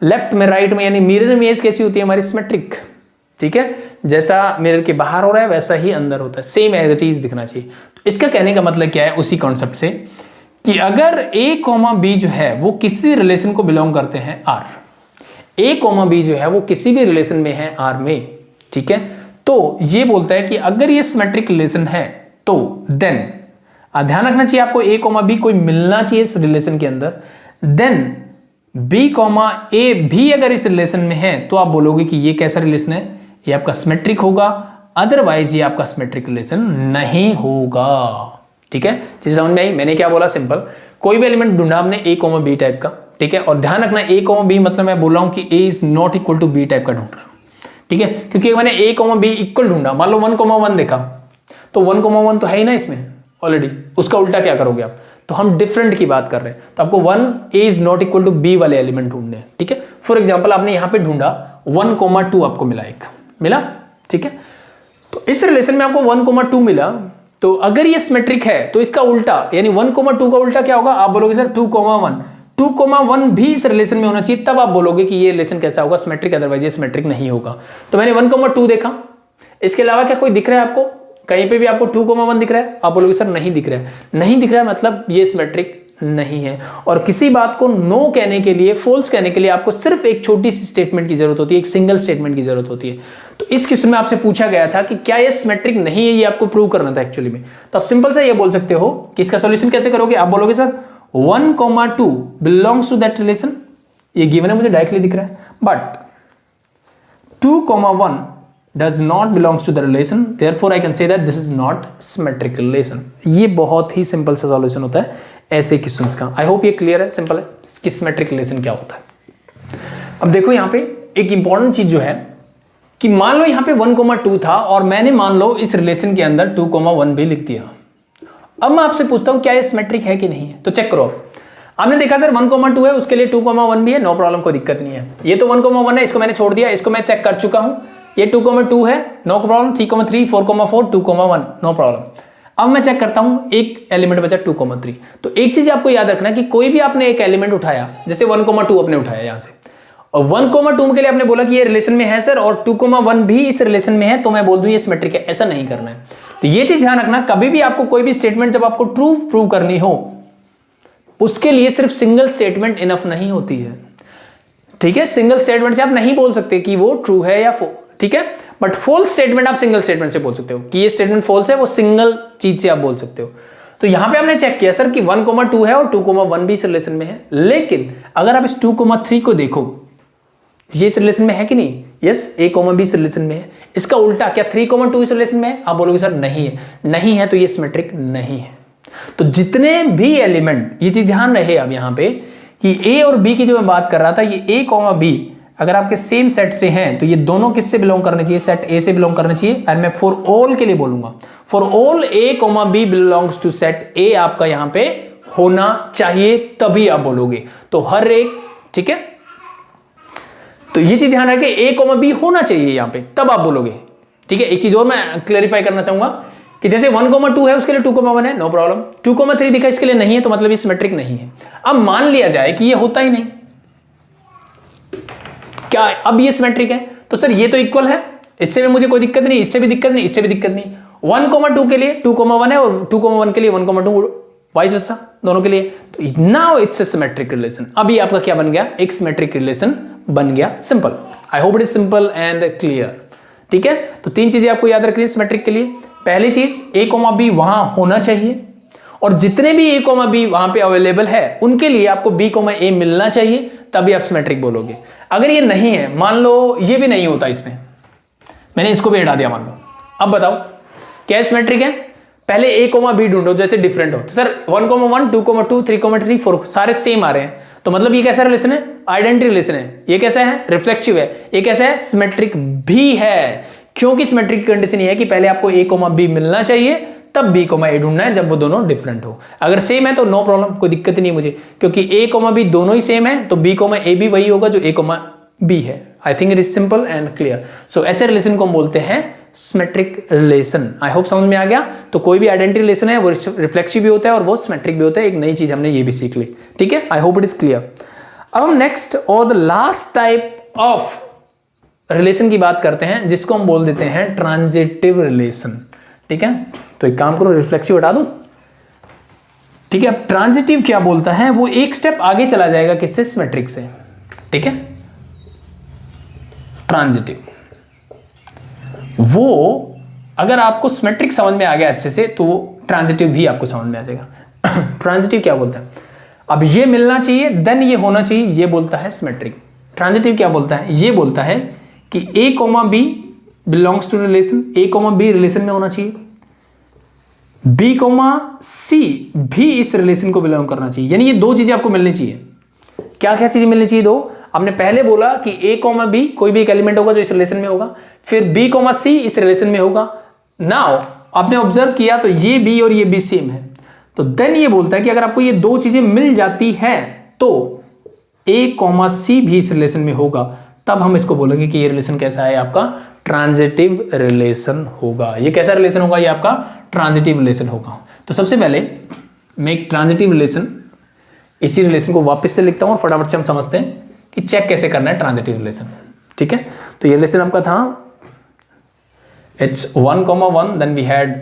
लेफ्ट में राइट में, यानी मिरर इमेज कैसी होती है हमारी, सिमेट्रिक, ठीक है। जैसा मिरर के बाहर हो रहा है वैसा ही अंदर होता है, सेम एज इट इज दिखना चाहिए। तो इसका कहने का मतलब क्या है, उसी कॉन्सेप्ट से कि अगर A, B जो है वो किसी रिलेशन को बिलोंग करते हैं R, A, B जो है वो किसी भी रिलेशन में है R में, ठीक है। तो ये बोलता है कि अगर ये सिमेट्रिक रिलेशन है तो देन, ध्यान रखना चाहिए आपको, A, B कोई मिलना चाहिए इस रिलेशन के अंदर, देन B, A भी अगर इस रिलेशन में है तो आप बोलोगे कि ये कैसा रिलेशन है, ये आपका सिमेट्रिक होगा, अदरवाइज ये आपका सिमेट्रिक रिलेशन नहीं होगा, ठीक है। चीज समझ में आई? मैंने क्या बोला, सिंपल, कोई भी एलिमेंट ढूंढा हमने A, B टाइप का, ठीक है। और ध्यान रखना A, B मतलब मैं बोल रहा हूं कि A is not equal to B type का ढूंढ रहा हूं, ठीक है। क्योंकि मैंने A, B इक्वल ढूंढा, मान लो 1,1 देखा, तो 1,1 तो है ही ना इसमें ऑलरेडी, उसका उल्टा क्या करोगे आप, तो हम डिफरेंट की बात कर रहे हैं, तो आपको 1 A is not equal to B वाले एलिमेंट ढूंढने हैं, ठीक है। फॉर एग्जांपल आपने यहां पे ढूंढा 1,2 आपको मिला, एक मिला, ठीक है। तो इस रिलेशन में आपको 1,2 मिला, तो अगर ये सिमेट्रिक है तो इसका उल्टा, यानी 1,2 का उल्टा क्या होगा, आप बोलोगे सर 2,1, 2,1 भी इस रिलेशन में होना चाहिए, तब आप बोलोगे कि ये रिलेशन कैसा होगा, सिमेट्रिक, अदरवाइज ये सिमेट्रिक नहीं होगा। तो मैंने 1,2 देखा, इसके अलावा क्या कोई दिख रहा है आपको, कहीं पे भी आपको 2,1 दिख रहा है, आप बोलोगे सर नहीं दिख रहा है, नहीं दिख रहा है मतलब ये सिमेट्रिक नहीं है। और किसी बात को नो कहने के लिए, फॉल्स कहने के लिए आपको सिर्फ एक छोटी सी स्टेटमेंट की जरूरत होती है, एक सिंगल स्टेटमेंट की जरूरत होती है। तो इस क्वेश्चन में आपसे पूछा गया था कि क्या ये सिमेट्रिक नहीं है, ये आपको प्रूव करना था एक्चुअली में। तो आप सिंपल सा ये बोल सकते हो कि इसका सॉल्यूशन कैसे करोगे, आप बोलोगे sir 1,2 belongs to that relation, ये गिवन है मुझे डायरेक्टली दिख रहा है, but 2,1 does not belongs to the relation, therefore I can say that this is not symmetric relation। ये बहुत ही सिंपल सा सॉल्यूशन होता है ऐसे क्वेश्चंस का। आई होप ये क्लियर है, सिंपल है कि सिमेट्रिक रिलेशन क्या होता है। अब देखो यहाँ पे एक इंपॉर्टेंट चीज जो है कि मान लो यहाँ पे 1,2 था और मैंने मान लो इस रिलेशन के अंदर 2,1 भी लिख दिया। अब मैं आपसे पूछता हूँ क्या ये सिमेट्रिक है कि नहीं है, तो चेक करो। आपने देखा सर 1,2 है, उसके लिए 2,1 भी है, नो प्रॉब्लम, कोई दिक्कत नहीं है। ये तो 1,1 है, इसको मैंने छोड़ दिया, इसको मैं चेक कर चुका हूं, ये 2,2 है, नो प्रॉब्लम, 3,3 4,4 2,1 नो प्रॉब्लम। अब मैं चेक करता हूं, एक एलिमेंट बचा 2,3। तो एक चीज आपको याद रखना कि कोई भी आपने एक एलिमेंट उठाया, जैसे 1,2 आपने उठाया यहां से, और 1,2 के लिए आपने बोला कि ये रिलेशन में है सर, और 2,1 भी इस रिलेशन में है, तो मैं बोल दूं ये सिमेट्रिक है। ऐसा नहीं करना है। तो ये चीज ध्यान रखना, कभी भी आपको कोई भी स्टेटमेंट जब आपको ट्रू प्रूव करनी हो, उसके लिए सिर्फ सिंगल स्टेटमेंट इनफ नहीं होती है। ठीक है, सिंगल स्टेटमेंट से आप नहीं बोल सकते कि वो ट्रू है या ठीक है, बट फॉल्स स्टेटमेंट आप सिंगल स्टेटमेंट से बोल सकते हो कि ये स्टेटमेंट फॉल्स है, वो सिंगल चीज से आप बोल सकते हो। तो यहां पे हमने चेक किया सर कि 1,2 है और 2,1 भी इस रिलेशन में है, लेकिन अगर आप इस 2,3 को देखो, ये इस रिलेशन में है कि नहीं? यस, A, B इस रिलेशन में है। इसका उल्टा क्या 3,2 इस रिलेशन में है? आप बोलोगे सर नहीं है। नहीं है तो ये सिमेट्रिक नहीं है। तो जितने भी एलिमेंट, ये चीज ध्यान रहे अब यहां पे कि A और B की जो मैं बात कर रहा था, ये A, B अगर आपके सेम सेट से हैं तो ये दोनों किससे बिलोंग करने चाहिए? सेट A से बिलोंग करने चाहिए। एंड मैं फॉर ऑल के लिए बोलूंगा, for all A, B belongs to set A आपका यहां पे होना चाहिए, तभी आप बोलोगे। तो हर एक, ठीक है, तो ये चीज ध्यान रखें, A, B होना चाहिए यहां पे, तब आप बोलोगे। ठीक है, एक चीज और मैं क्लेरिफाई करना चाहूंगा कि जैसे 1,2 है उसके लिए 2,1 है, नो प्रॉब्लम। 2,3 दिखा इसके लिए नहीं है, तो मतलब ये सिमेट्रिक नहीं है। अब मान लिया जाए कि ये होता ही नहीं, क्या अब ये सिमेट्रिक है? तो सर ये तो इक्वल है, इससे भी मुझे कोई दिक्कत नहीं, इससे भी दिक्कत नहीं, इससे भी दिक्कत नहीं। 1,2 के लिए 2,1 है और 2,1 के लिए 1,2, वाइस वर्सा दोनों के लिए। तो now it's a symmetric relation. अभी आपका क्या बन गया? एक सिमेट्रिक रिलेशन बन गया। Simple. I hope it is simple and clear. ठीक है, तो तीन चीजें आपको याद रखनी है सिमेट्रिक के लिए। पहली चीज, A, B वहां होना चाहिए, और जितने भी A, B वहां पे अवेलेबल है उनके लिए आपको B, A मिलना चाहिए, तभी आप सिमेट्रिक बोलोगे। अगर ये नहीं है, मान लो ये भी नहीं होता इसमें, मैंने इसको भी हटा दिया मान लो, अब बताओ क्या सिमेट्रिक है? पहले A, B ढूंढो जैसे डिफरेंट हो। तो सर 1,1, 2,2, 3,3, 4 सारे सेम आ रहे हैं, तो मतलब ये कैसा रिलेशन है? आइडेंटिटी रिलेशन है। ये कैसा है? रिफ्लेक्सिव है। ये कैसा है? सिमेट्रिक भी है, क्योंकि सिमेट्रिक की कंडीशन ये है कि पहले आपको A, B मिलना चाहिए, तब B, A ढूंढना है, जब वो दोनों डिफरेंट हो। अगर सेम है तो नो प्रॉब्लम, कोई दिक्कत नहीं मुझे, क्योंकि A, B दोनों ही सेम है, तो B, A भी वही होगा जो A, B है। I think it is simple and clear. So ऐसे रिलेशन को हम बोलते हैं सिमेट्रिक रिलेशन। आई होप समझ में आ गया। तो कोई भी आइडेंटिटी रिलेशन है वो रिफ्लेक्सिव भी होता है और वो सिमेट्रिक भी होता है। एक नई चीज हमने ये भी सीख ली। ठीक है, आई होप इट इज क्लियर। अब हम नेक्स्ट और the last type of relation की बात करते हैं, जिसको हम बोल देते हैं ट्रांजिटिव रिलेशन। ठीक है, तो एक काम करो, रिफ्लेक्सिव हटा दो। ठीक है, अब ट्रांजिटिव क्या बोलता है? वो एक स्टेप आगे चला जाएगा, किससे? सिमेट्रिक से। ठीक है, ट्रांजिटिव वो अगर आपको सिमेट्रिक समझ में आ गया अच्छे से, तो वो ट्रांजिटिव भी आपको समझ में आ जाएगा। ट्रांजिटिव क्या बोलता है? अब ये मिलना चाहिए, देन ये होना चाहिए, ये बोलता है सिमेट्रिक। ट्रांजिटिव क्या बोलता है? ये बोलता है कि A, B belongs to relation, A, B relation में होना चाहिए, B, C भी इस रिलेशन को बिलोंग करना चाहिए। यानी ये दो चीजें आपको मिलनी चाहिए। क्या क्या चीजें मिलनी चाहिए? दो। हमने पहले बोला कि A, B कोई भी एक एलिमेंट होगा जो इस रिलेशन में होगा, फिर B, C इस रिलेशन में होगा। नाउ आपने ऑब्जर्व किया तो ये B और ये B सेम है, तो देन ये बोलता है कि अगर आपको ये दो चीजें मिल जाती हैं तो A, C भी इस रिलेशन में होगा, तब हम इसको बोलेंगे कि ये रिलेशन कैसा है? आपका ट्रांजिटिव रिलेशन होगा। ये कैसा रिलेशन होगा? ये आपका ट्रांजिटिव रिलेशन होगा। तो सबसे पहले मैं एक ट्रांजिटिव रिलेशन, इसी रिलेशन को वापस से लिखता हूं और फटाफट से हम समझते हैं कि चेक कैसे करना है ट्रांजिटिव रिलेशन। ठीक है, तो ये रिलेशन आपका था, it's 1,1, then we had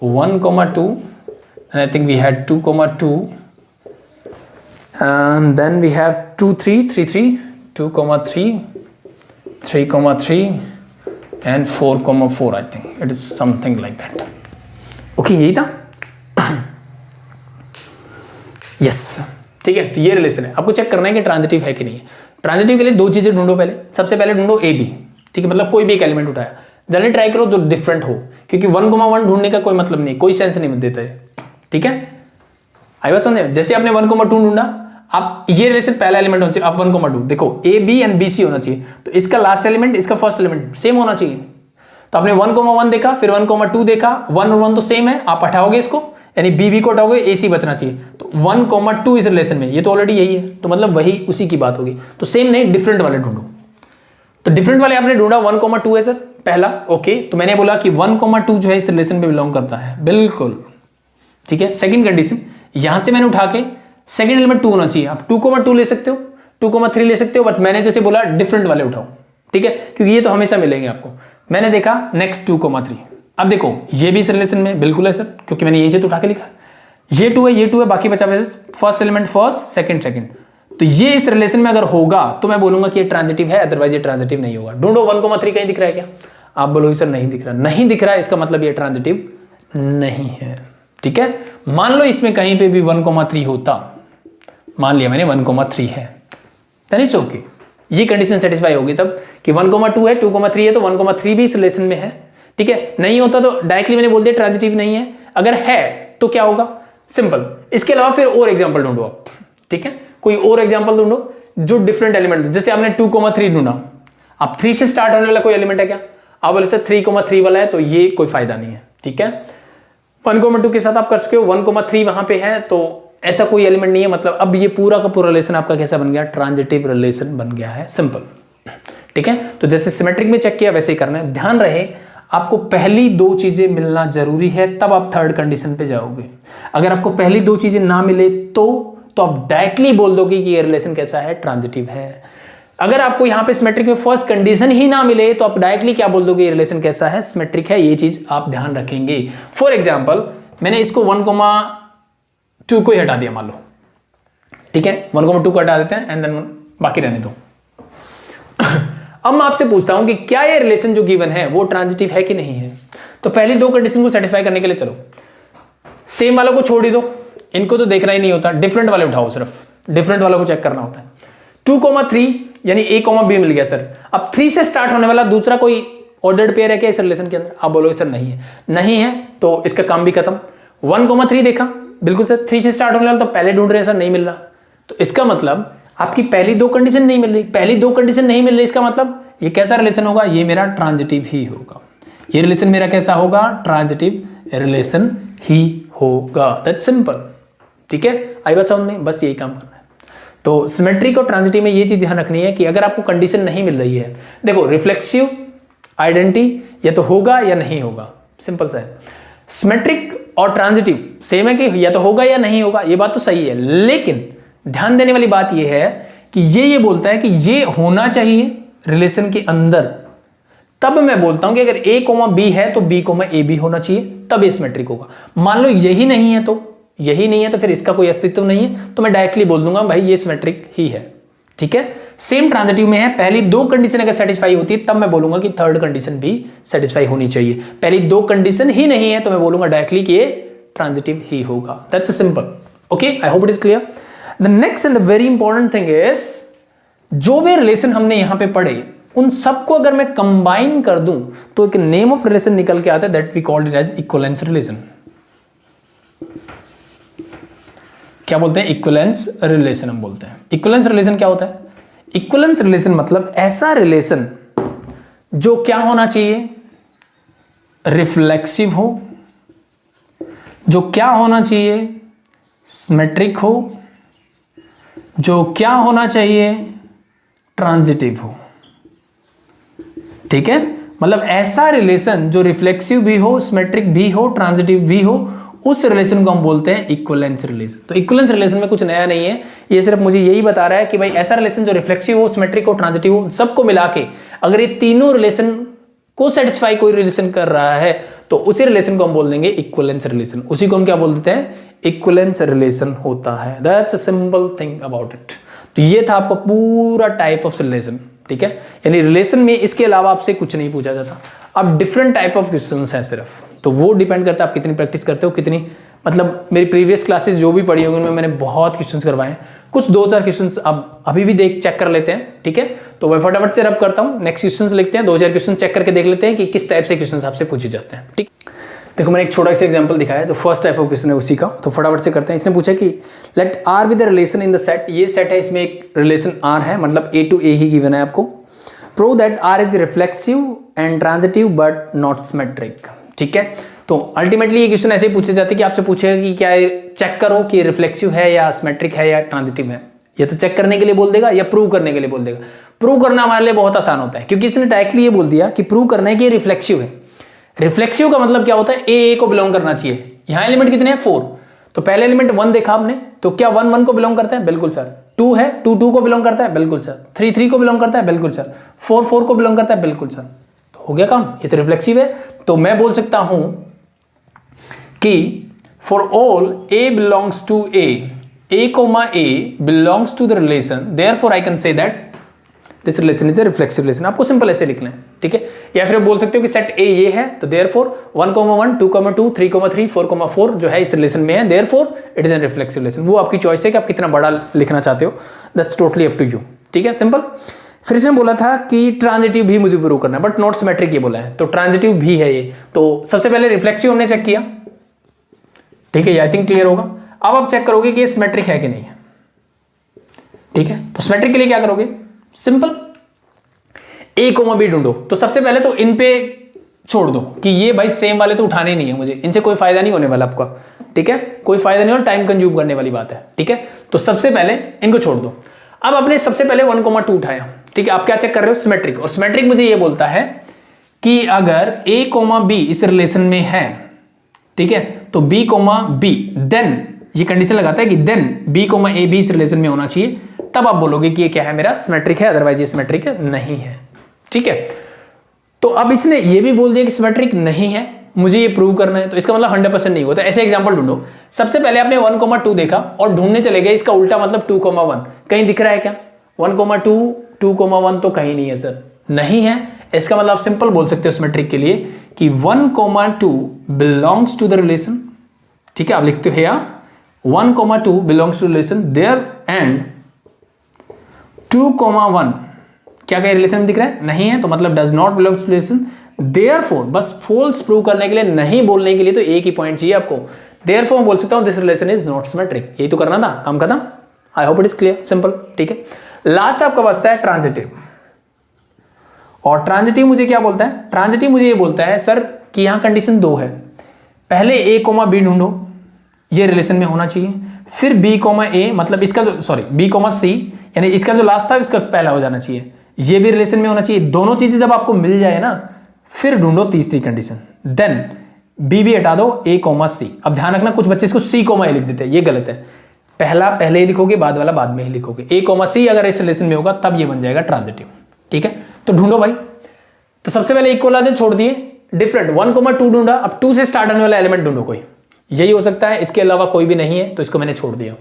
1,2, and I think we had 2,2, and then we have 2,3, 3,3, 2,3, 3,3 and 4,4. I think it is something like that. Okay, यही था। yes, ठीक है, तो ये रिलेशन है। आपको चेक करना है कि ट्रांजिटिव है कि नहीं है। ट्रांजिटिव के लिए दो चीजें ढूंढो पहले। सबसे पहले ढूंढो A, B। ठीक है, मतलब कोई भी एक एलिमेंट उठाया, जल्दी ट्राई करो जो डिफरेंट हो, क्योंकि 1,1 ढूंढने का कोई मतलब नहीं, कोई सेंस नहीं देता है। ठीक है, आई बात समझे? जैसे आपने 1,2 ढूंढा, आप ये रिलेशन पहला एलिमेंट होना चाहिए। आप 1,2 देखो, A, B and B, C होना चाहिए, तो इसका लास्ट एलिमेंट इसका फर्स्ट एलिमेंट सेम होना चाहिए। तो आपने 1,1 देखा, फिर 1,2 देखा, 1 और 1 तो सेम है, आप हटाओगे इसको, यानी B को हटाओगे, A, C बचना चाहिए। तो 1,2 इस रिलेशन में, ये तो ऑलरेडी यही है, तो मतलब वही उसी की बात होगी। तो सेम नहीं, डिफरेंट वाले ढूंढो। तो डिफरेंट वाले आपने ढूंढा, 1,2 है सर पहला। ओके, तो मैंने बोला कि 1,2 जो है इस रिलेशन में बिलोंग करता है, बिल्कुल ठीक है। सेकंड कंडीशन, यहां से मैंने उठा के सेकंड एलिमेंट 2 होना चाहिए। आप 2,2 ले सकते हो, 2,3 ले सकते हो, बट मैंने जैसे बोला डिफरेंट वाले उठाओ, ठीक है, क्योंकि ये तो हमेशा मिलेंगे आपको। मैंने देखा नेक्स्ट 2,3। अब देखो ये भी इस रिलेशन में बिल्कुल है सर, क्योंकि मैंने ये से तो उठा के लिखा, ये 2 है, ये 2 है, बाकी बचा first element first, second second. तो ये इस रिलेशन में अगर होगा तो मैं बोलूंगा कि ये ट्रांजिटिव है, अदरवाइज ये ट्रांजिटिव नहीं होगा। ढूंढो 1,3 कहीं दिख रहा है क्या? आप बोलोगे सर नहीं दिख रहा, नहीं दिख रहा है, इसका मतलब ये ट्रांजिटिव नहीं है, ठीक है। मान लो इसमें कहीं पे भी 1,3 होता, मान लिया मैंने 1,3 है, देन इट्स ओके, ये कंडीशन सेटिस्फाई होगी तब कि 1,2 है, 2,3 है, तो 1,3 भी इस रिलेशन में है, ठीक है। नहीं होता तो डायरेक्टली मैंने बोल दिया ट्रांजिटिव नहीं है। अगर है तो क्या होगा? सिंपल। इसके अलावा फिर और एग्जांपल ढूंढो आप, ठीक है, कोई और एग्जांपल ढूंढो जो डिफरेंट एलिमेंट, जैसे आपने 2,3 ढूंढा, अब 3 से स्टार्ट होने वाला कोई एलिमेंट है क्या? आप बोले सर 3,3 वाला है, तो ये कोई फायदा नहीं है, ठीक है। 1,2 के साथ आप कर सके हो, 1,3 वहां पे है, तो ऐसा कोई एलिमेंट नहीं है। मतलब अब ये पूरा का पूरा रिलेशन आपका कैसा बन गया? ट्रांजिटिव रिलेशन बन गया है, सिंपल, ठीक है। तो जैसे सिमेट्रिक में चेक किया वैसे ही करना है। ध्यान रहे आपको पहली 2 चीजें मिलना जरूरी है, तब आप थर्ड कंडीशन पे जाओगे। अगर आपको पहली 2 चीजें ना मिले तो आप डायरेक्टली बोल दोगे कि ये रिलेशन कैसा है? ट्रांजिटिव है। अगर आपको यहां पे सिमेट्रिक में फर्स्ट कंडीशन ही ना मिले तो आप डायरेक्टली क्या बोल दोगे? ये रिलेशन कैसा है? सिमेट्रिक है। ये चीज आप ध्यान रखेंगे। फॉर एग्जाम्पल मैंने इसको 1,2 को ही हटा दिया मान लो, ठीक है, 1,2 को हटा देते हैं एंड देन बाकी रहने दो। अब मैं आपसे पूछता हूं कि क्या ये रिलेशन जो गिवन है वो ट्रांजिटिव है कि नहीं है? तो पहली 2 कंडीशन को सेटिस्फाई करने के लिए चलो सेम वालों को छोड़ ही दो, इनको तो देखना ही नहीं होता, डिफरेंट वाले उठाओ, सिर्फ डिफरेंट वालों को चेक करना होता है। 2,3 यानी A, B मिल गया सर। अब 3 से स्टार्ट होने वाला दूसरा कोई ऑर्डर्ड पेयर है क्या इस रिलेशन के अंदर? आप बोलोगे सर नहीं है, नहीं है तो इसका काम भी खत्म। 1,3 देखा, बिल्कुल सर 3 से स्टार्ट होने वाला, तो पहले ढूंढ रहे हैं सर, नहीं मिल रहा, तो इसका मतलब आपकी पहली 2 कंडीशन नहीं मिल रही, पहली 2 कंडीशन नहीं मिल रही, इसका मतलब ये कैसा रिलेशन होगा? ये मेरा ट्रांजिटिव ही होगा। ये रिलेशन मेरा कैसा होगा? ट्रांजिटिव रिलेशन ही होगा। दैट्स सिंपल, ठीक है। आई बात समझ में? बस यही काम करना है। तो सिमेट्रिक और ट्रांजिटिव में ये चीज ध्यान रखनी है कि अगर आपको कंडीशन नहीं मिल रही है, देखो रिफ्लेक्सिव आइडेंटिटी या तो होगा या नहीं होगा, सिंपल सा है। सिमेट्रिक और ट्रांजिटिव सेम है कि या तो होगा या नहीं होगा, ये बात तो सही है, लेकिन ध्यान देने वाली बात यह है कि ये बोलता है कि ये होना चाहिए रिलेशन के अंदर, तब मैं बोलता हूं कि अगर A, B है तो B, A भी होना चाहिए, तब ये सिमेट्रिक होगा। मान लो यही नहीं है तो फिर इसका कोई अस्तित्व नहीं है, तो मैं डायरेक्टली बोल दूंगा भाई ये सिमेट्रिक ही है, ठीक है। सेम ट्रांजिटिव में है, पहली 2 कंडीशन अगर सेटिस्फाई होती है तब मैं बोलूंगा कि थर्ड कंडीशन भी सेटिस्फाई होनी चाहिए। पहली 2 कंडीशन ही नहीं है तो मैं बोलूंगा डायरेक्टली कि ये ट्रांजिटिव ही होगा। That's simple, okay, I hope it is clear. The next and very important thing is, जो भी रिलेशन हमने यहां पे पढ़े उन सबको अगर मैं कंबाइन कर दूं तो एक नेम ऑफ रिलेशन निकल के आता है, that we called it as equivalence relation. क्या बोलते हैं? इक्विवेलेंस रिलेशन हम बोलते हैं। इक्विवेलेंस रिलेशन क्या होता है? इक्विवेलेंस रिलेशन मतलब ऐसा रिलेशन जो क्या होना चाहिए? रिफ्लेक्सिव हो, जो क्या होना चाहिए? सिमेट्रिक हो, जो क्या होना चाहिए? ट्रांजिटिव हो, ठीक है। मतलब ऐसा रिलेशन जो रिफ्लेक्सिव भी हो, सिमेट्रिक भी हो, ट्रांजिटिव भी हो, उस रिलेशन को हम बोलते हैं इक्विवेलेंस रिलेशन। तो इक्विवेलेंस रिलेशन में कुछ नया नहीं है, ये सिर्फ मुझे यही बता रहा है कि भाई ऐसा रिलेशन जो रिफ्लेक्सिव हो, सिमेट्रिक हो, ट्रांजिटिव हो, सबको मिला के अगर ये तीनों रिलेशन को सेटिस्फाई कोई रिलेशन कर रहा है तो उसी रिलेशन को हम बोल देंगे इक्विवेलेंस रिलेशन। उसी को हम क्या बोल देते हैं? इक्विवेलेंस रिलेशन होता है। That's a simple thing about it. तो ये था आपका पूरा टाइप ऑफ रिलेशन, ठीक है। यानी रिलेशन में इसके अलावा आपसे कुछ नहीं पूछा जाता। अब डिफरेंट टाइप ऑफ क्वेश्चंस हैं सिर्फ, तो वो डिपेंड करता है आप कितनी प्रैक्टिस करते हो, कितनी, मतलब मेरी प्रीवियस क्लासेस जो भी पढ़ी होगी उनमें मैंने बहुत क्वेश्चंस करवाए हैं। कुछ 2-4 क्वेश्चंस अब अभी भी चेक कर लेते हैं, ठीक है। तो मैं फटाफट से रब करता हूँ, नेक्स्ट क्वेश्चंस लिखते हैं, 2-4 क्वेश्चन चेक करके देख लेते हैं कि किस टाइप से क्वेश्चंस आपसे पूछे जाते हैं, ठीक। देखो मैंने एक छोटा सा एग्जांपल दिखाया जो फर्स्ट टाइप ऑफ क्वेश्चन है उसी का, तो फटाफट से करते हैं। इसने पूछा कि let R with the relation in the set, ये सेट है, इसमें एक रिलेशन आर है, मतलब A to A ही गिवन है आपको। Prove that R is reflexive and transitive but not symmetric, ठीक है। तो अल्टीमेटली ये क्वेश्चन ऐसे ही पूछे जाते हैं कि आपसे पूछेगा कि क्या चेक करो कि रिफ्लेक्सिव है या सिमेट्रिक है या ट्रांजिटिव है, या तो चेक करने के लिए बोल देगा या प्रूव करने के लिए बोल देगा। प्रूव करना हमारे लिए बहुत आसान होता है क्योंकि इसने डायरेक्टली ये बोल दिया कि प्रूव करना है कि रिफ्लेक्सिव है। रिफ्लेक्सिव का मतलब क्या होता है? ए को बिलोंग करना चाहिए। यहाँ एलिमेंट कितने हैं? 4, तो पहले एलिमेंट 1 देखा आपने, तो क्या 1 1 को बिलोंग करता है? बिल्कुल सर। 2 है, 2 2 को बिलोंग करता है? बिल्कुल सर। 3 3 को बिलोंग करता है? बिल्कुल सर। 4 4 को बिलोंग करता है? बिल्कुल सर। तो हो गया काम, ये तो रिफ्लेक्सिव है। तो मैं बोल सकता हूं कि for all A belongs to A comma A belongs to the relation, therefore I can say that this relation is a reflexive relation। आपको सिंपल ऐसे लिखना है, ठीक है। या फिर आप बोल सकते हो कि सेट A ये है, तो therefore 1 1 2 2 3 3 4 4 जो है इस रिलेशन में है, therefore it is a reflexive relation। वो आपकी चॉइस है कि आप कितना बड़ा लिखना चाहते हो, that's totally up to you, ठीक है, सिंपल। फिर इसने बोला था कि ट्रांजिटिव भी मुझे प्रूव करना है, बट नॉट सिमेट्रिक ये बोला है, तो ट्रांजिटिव भी है ये। तो सबसे पहले रिफ्लेक्सिव हमने चेक किया, ठीक है, आई थिंक क्लियर होगा। अब आप चेक करोगे कि ये सिमेट्रिक है कि नहीं है, ठीक है। तो सिमेट्रिक के लिए क्या करोगे? सिंपल, A कोमा B ढूंढो। तो सबसे पहले तो इन पे छोड़ दो कि ये भाई सेम वाले तो उठाने नहीं है मुझे, इनसे कोई फायदा नहीं होने वाला आपका, ठीक है, कोई फायदा नहीं और टाइम कंज्यूम करने वाली बात है, ठीक है। तो सबसे पहले इनको छोड़ दो। अब आपने सबसे पहले 1 2 उठाया, ठीक है। आप क्या चेक कर रहे हो? सिमेट्रिक। और सिमेट्रिक मुझे ये बोलता है कि अगर A कोमा B इस रिलेशन में है, ठीक है, तो B कोमा B, देन ये कंडीशन लगाता है कि देन B कोमा A भी इस रिलेशन में होना चाहिए, तब आप बोलोगे कि ये क्या है, मेरा सिमेट्रिक है, अदरवाइज ये सिमेट्रिक नहीं है, ठीक है। तो अब इसने ये भी बोल दिया कि सिमेट्रिक नहीं है, मुझे ये प्रूव करना है, तो इसका मतलब 100% नहीं होता। ऐसे एग्जांपल ढूंढो। सबसे पहले आपने 1 2 देखा और ढूंढने चले गए इसका उल्टा, मतलब 2 1 कहीं दिख रहा है क्या? 1 2 2 1 तो कहीं नहीं है सर, नहीं है। इसका मतलब आप सिंपल बोल सकते हो सिमेट्रिक के लिए कि 1 2 बिलोंग्स टू द रिलेशन, ठीक है। आप लिखते हो here 1 2 belongs to relation there and 2 1 क्या कहीं रिलेशन में दिख रहा है? नहीं है, तो मतलब does not belongs to relation. Therefore, बस फॉल्स प्रूव करने के लिए, नहीं बोलने के लिए तो एक ही पॉइंट चाहिए आपको। देयरफॉर बोल सकता हूं this relation is not symmetric. यही तो करना था, काम खत्म। आई hope it is clear, simple, ठीक है। लास्ट आपका बचता है ट्रांजिटिव। और ट्रांजिटिव मुझे क्या बोलता है? ट्रांजिटिव मुझे ये बोलता है सर कि यहां कंडीशन 2 है। पहले A कोमा B ढूंढो, ये रिलेशन में होना चाहिए। फिर B कोमा A, मतलब इसका जो B कोमा C, यानी इसका जो लास्ट था उसका पहला हो जाना चाहिए, ये भी रिलेशन में होना चाहिए। दोनों चीजें जब आपको मिल जाए ना, फिर ढूंढो तीसरी कंडीशन, देन B भी हटा दो, A कोमा C। अब ध्यान रखना, कुछ बच्चे इसको C कोमा A लिख देते हैं, ये गलत है। पहला पहले ही लिखोगे, बाद वाला बाद में ही लिखोगे। A कोमा C अगर इस रिलेशन में होगा तब ये बन जाएगा ट्रांजिटिव, ठीक है। तो ढूंढो भाई। तो सबसे पहले इक्वलाइजर छोड़ दिए, डिफरेंट 1 2 ढूंढा। अब 2 से स्टार्ट होने वाला एलिमेंट ढूंढो कोई, यही हो सकता है, इसके अलावा कोई भी नहीं है, तो इसको मैंने छोड़ दिया।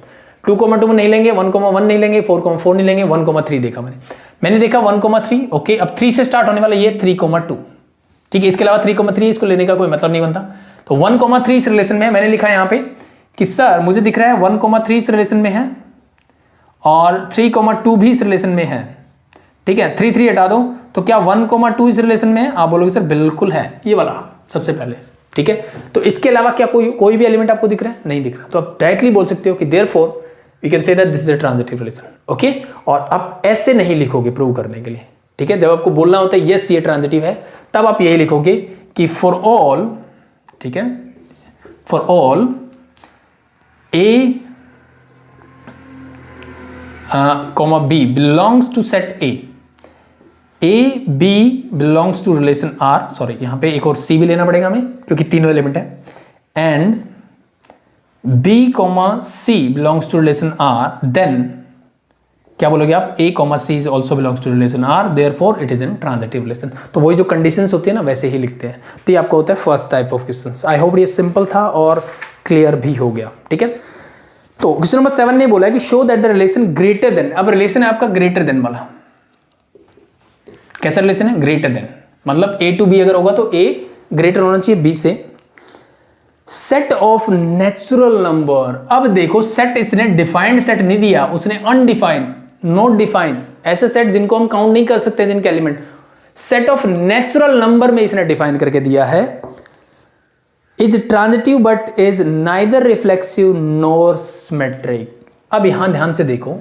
2 2 नहीं लेंगे, 1 1 नहीं लेंगे, 4 4 नहीं लेंगे, 1 3 देखा मैंने देखा 1 3, ओके। अब 3 से स्टार्ट होने वाला ये 3 2, ठीक है। इसके अलावा 3 3 इसको लेने का कोई मतलब नहीं बनता। तो 1 3 इस रिलेशन में है। मैंने लिखा है यहाँ पे कि सर मुझे दिख रहा है 1 3 इस रिलेशन में है और 3 2 भी इस रिलेशन में है, ठीक है। 3 3 हटा दो, तो क्या 1 2 इस रिलेशन में है? आप बोलोगे सर बिल्कुल है, ये वाला सबसे पहले, ठीक है। तो इसके अलावा क्या कोई भी एलिमेंट आपको दिख रहा है? नहीं दिख रहा। तो आप डायरेक्टली बोल सकते हो कि therefore we can say that this is a transitive relation, okay. और आप ऐसे नहीं लिखोगे प्रूव करने के लिए, ठीक है। जब आपको बोलना होता है यस ये ट्रांजिटिव है, तब आप यही लिखोगे कि फॉर ऑल, ठीक है, for all A comma B belongs to set A, A B belongs to relation R, sorry यहाँ पे एक और C भी लेना पड़ेगा हमें क्योंकि तीनों एलिमेंट है, and B comma C belongs to relation R, then क्या बोलोगे आप? A comma C is also belongs to relation R, therefore it is in transitive relation। तो वही जो कंडीशंस होती है ना, वैसे ही लिखते हैं। तो ये आपका होता है first type of questions. I hope ये सिंपल था और क्लियर भी हो गया, ठीक है। तो क्वेश्चन नंबर 7 ने बोला कि show that the relation greater than. अब रिलेशन है आपका ग्रेटर देन वाला। कैसा रिलेशन है? ग्रेटर देन, मतलब A to B अगर होगा तो A ग्रेटर होना चाहिए B से। Set of natural number. अब देखो सेट इसने डिफाइंड सेट नहीं दिया, उसने अनडिफाइंड, नॉट डिफाइंड, ऐसे सेट जिनको हम काउंट नहीं कर सकते, जिनके element set of natural number में इसने डिफाइन करके दिया है। Is transitive but is neither reflexive nor symmetric. अब यहां ध्यान से देखो,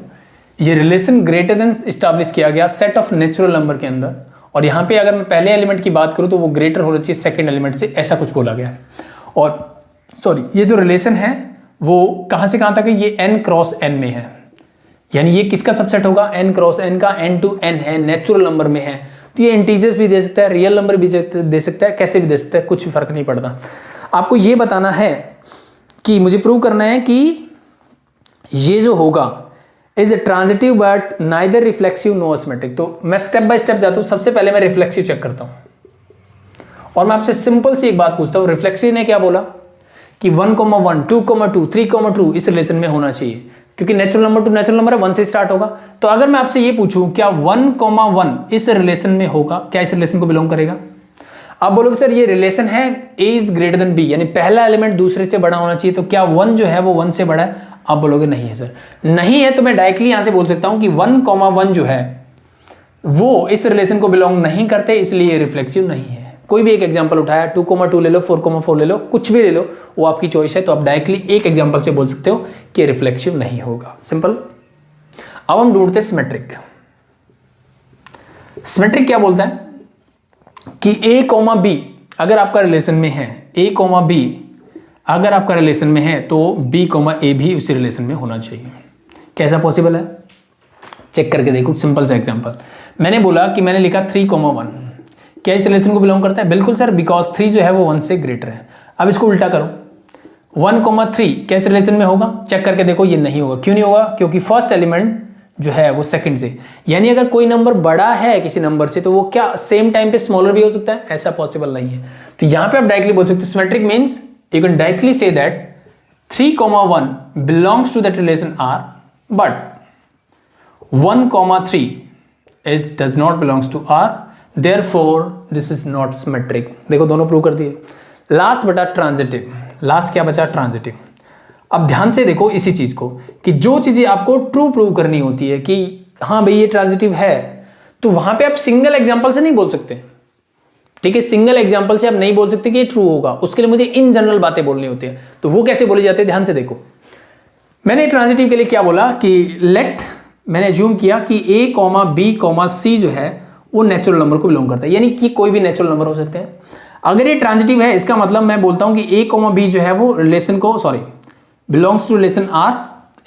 ये रिलेशन ग्रेटर देन स्टैब्लिश किया गया सेट ऑफ नेचुरल नंबर के अंदर, और यहां पे अगर मैं पहले एलिमेंट की बात करूं तो वो ग्रेटर होना चाहिए सेकंड एलिमेंट से, ऐसा कुछ बोला गया है। और सॉरी, ये जो रिलेशन है वो कहां से कहां तक है? ये n क्रॉस n में है, यानी ये किसका सबसेट होगा? n क्रॉस n का, n to n है, नेचुरल नंबर में है। तो ये इंटीजर्स भी दे सकता है, रियल नंबर भी दे सकता है, कैसे भी दे सकता है, कुछ भी फर्क नहीं पड़ता। आपको ये बताना है कि मुझे प्रूव करना है कि ये जो होगा is transitive but neither reflexive no symmetric. तो मैं स्टेप बाय स्टेप जाता हूं। सबसे पहले मैं रिफ्लेक्सिव चेक करता हूं और मैं आपसे सिंपल सी एक बात पूछता हूं। रिफ्लेक्सिव ने क्या बोला कि 1, 1, 2, 2, 3, 2 इस रिलेशन में होना चाहिए, क्योंकि natural number two natural number है, 1 से स्टार्ट होगा। तो अगर मैं आपसे ये पूछूं क्या 1, 1 इस रिलेशन में होगा, क्या इस रिलेशन को बिलोंग करेगा? आप बोलोगे सर ये रिलेशन है A is greater than B, यानी पहला एलिमेंट दूसरे से बड़ा होना चाहिए, तो क्या 1 जो है वो 1 से बड़ा है? आप बोलोगे नहीं है सर। नहीं है तो मैं डायरेक्टली यहां से बोल सकता हूं कि 1, 1 जो है वो इस रिलेशन को बिलोंग नहीं करते, इसलिए रिफ्लेक्सिव नहीं है। कोई भी एक एग्जांपल उठाया, 2, 2 ले लो, 4, 4 ले लो, कुछ भी ले लो, वो आपकी चॉइस है। तो आप डायरेक्टली एक एग्जांपल से बोल सकते हो कि रिफ्लेक्सिव नहीं होगा, सिंपल। अब हम ढूंढते सिमेट्रिक। सिमेट्रिक क्या बोलता है कि A, B अगर आपका रिलेशन में है, A, B अगर आपका रिलेशन में है तो B, A भी उसी रिलेशन में होना चाहिए। कैसा पॉसिबल है? चेक करके देखो, सिंपल सा एग्जांपल। मैंने बोला कि मैंने लिखा 3, 1 क्या इस रिलेशन को बिलोंग करता है? बिल्कुल सर, बिकॉज 3 जो है वो 1 से ग्रेटर है। अब इसको उल्टा करो, 1, 3 क्या इस रिलेशन में होगा? चेक करके देखो, ये नहीं होगा। क्यों नहीं होगा? क्योंकि फर्स्ट एलिमेंट जो है वो सेकंड से, यानी अगर कोई नंबर बड़ा है किसी नंबर से तो वो क्या सेम टाइम पे स्मॉलर भी हो सकता है? ऐसा पॉसिबल नहीं है। तो यहां पे आप डायरेक्टली बोल सकते हो symmetric means you can directly say that 3, 1 belongs to that relation R, but 1, 3 is does not belongs to R, therefore this is not symmetric. देखो दोनों प्रूव कर दिए। लास्ट बटा ट्रांजिटिव, लास्ट क्या बचा? ट्रांजिटिव। अब ध्यान से देखो इसी चीज को कि जो चीजें आपको ट्रू प्रूव करनी होती है कि हाँ भाई ये ट्रांजिटिव है, तो वहां पे आप सिंगल एग्जांपल से नहीं बोल सकते, ठीक है? सिंगल एग्जांपल से आप नहीं बोल सकते कि ये ट्रू होगा, उसके लिए मुझे इन जनरल बातें बोलनी होती है। तो वो कैसे बोली जाती है? ध्यान से देखो, मैंने ट्रांजिटिव के लिए क्या बोला कि लेट, मैंने अज्यूम किया कि A, B, C जो है वो नेचुरल नंबर को बिलोंग करता है, यानी कि कोई भी नेचुरल नंबर हो सकते हैं। अगर ये ट्रांजिटिव है, इसका मतलब मैं बोलता हूं कि A, B जो है वो रिलेशन को belongs to relation R,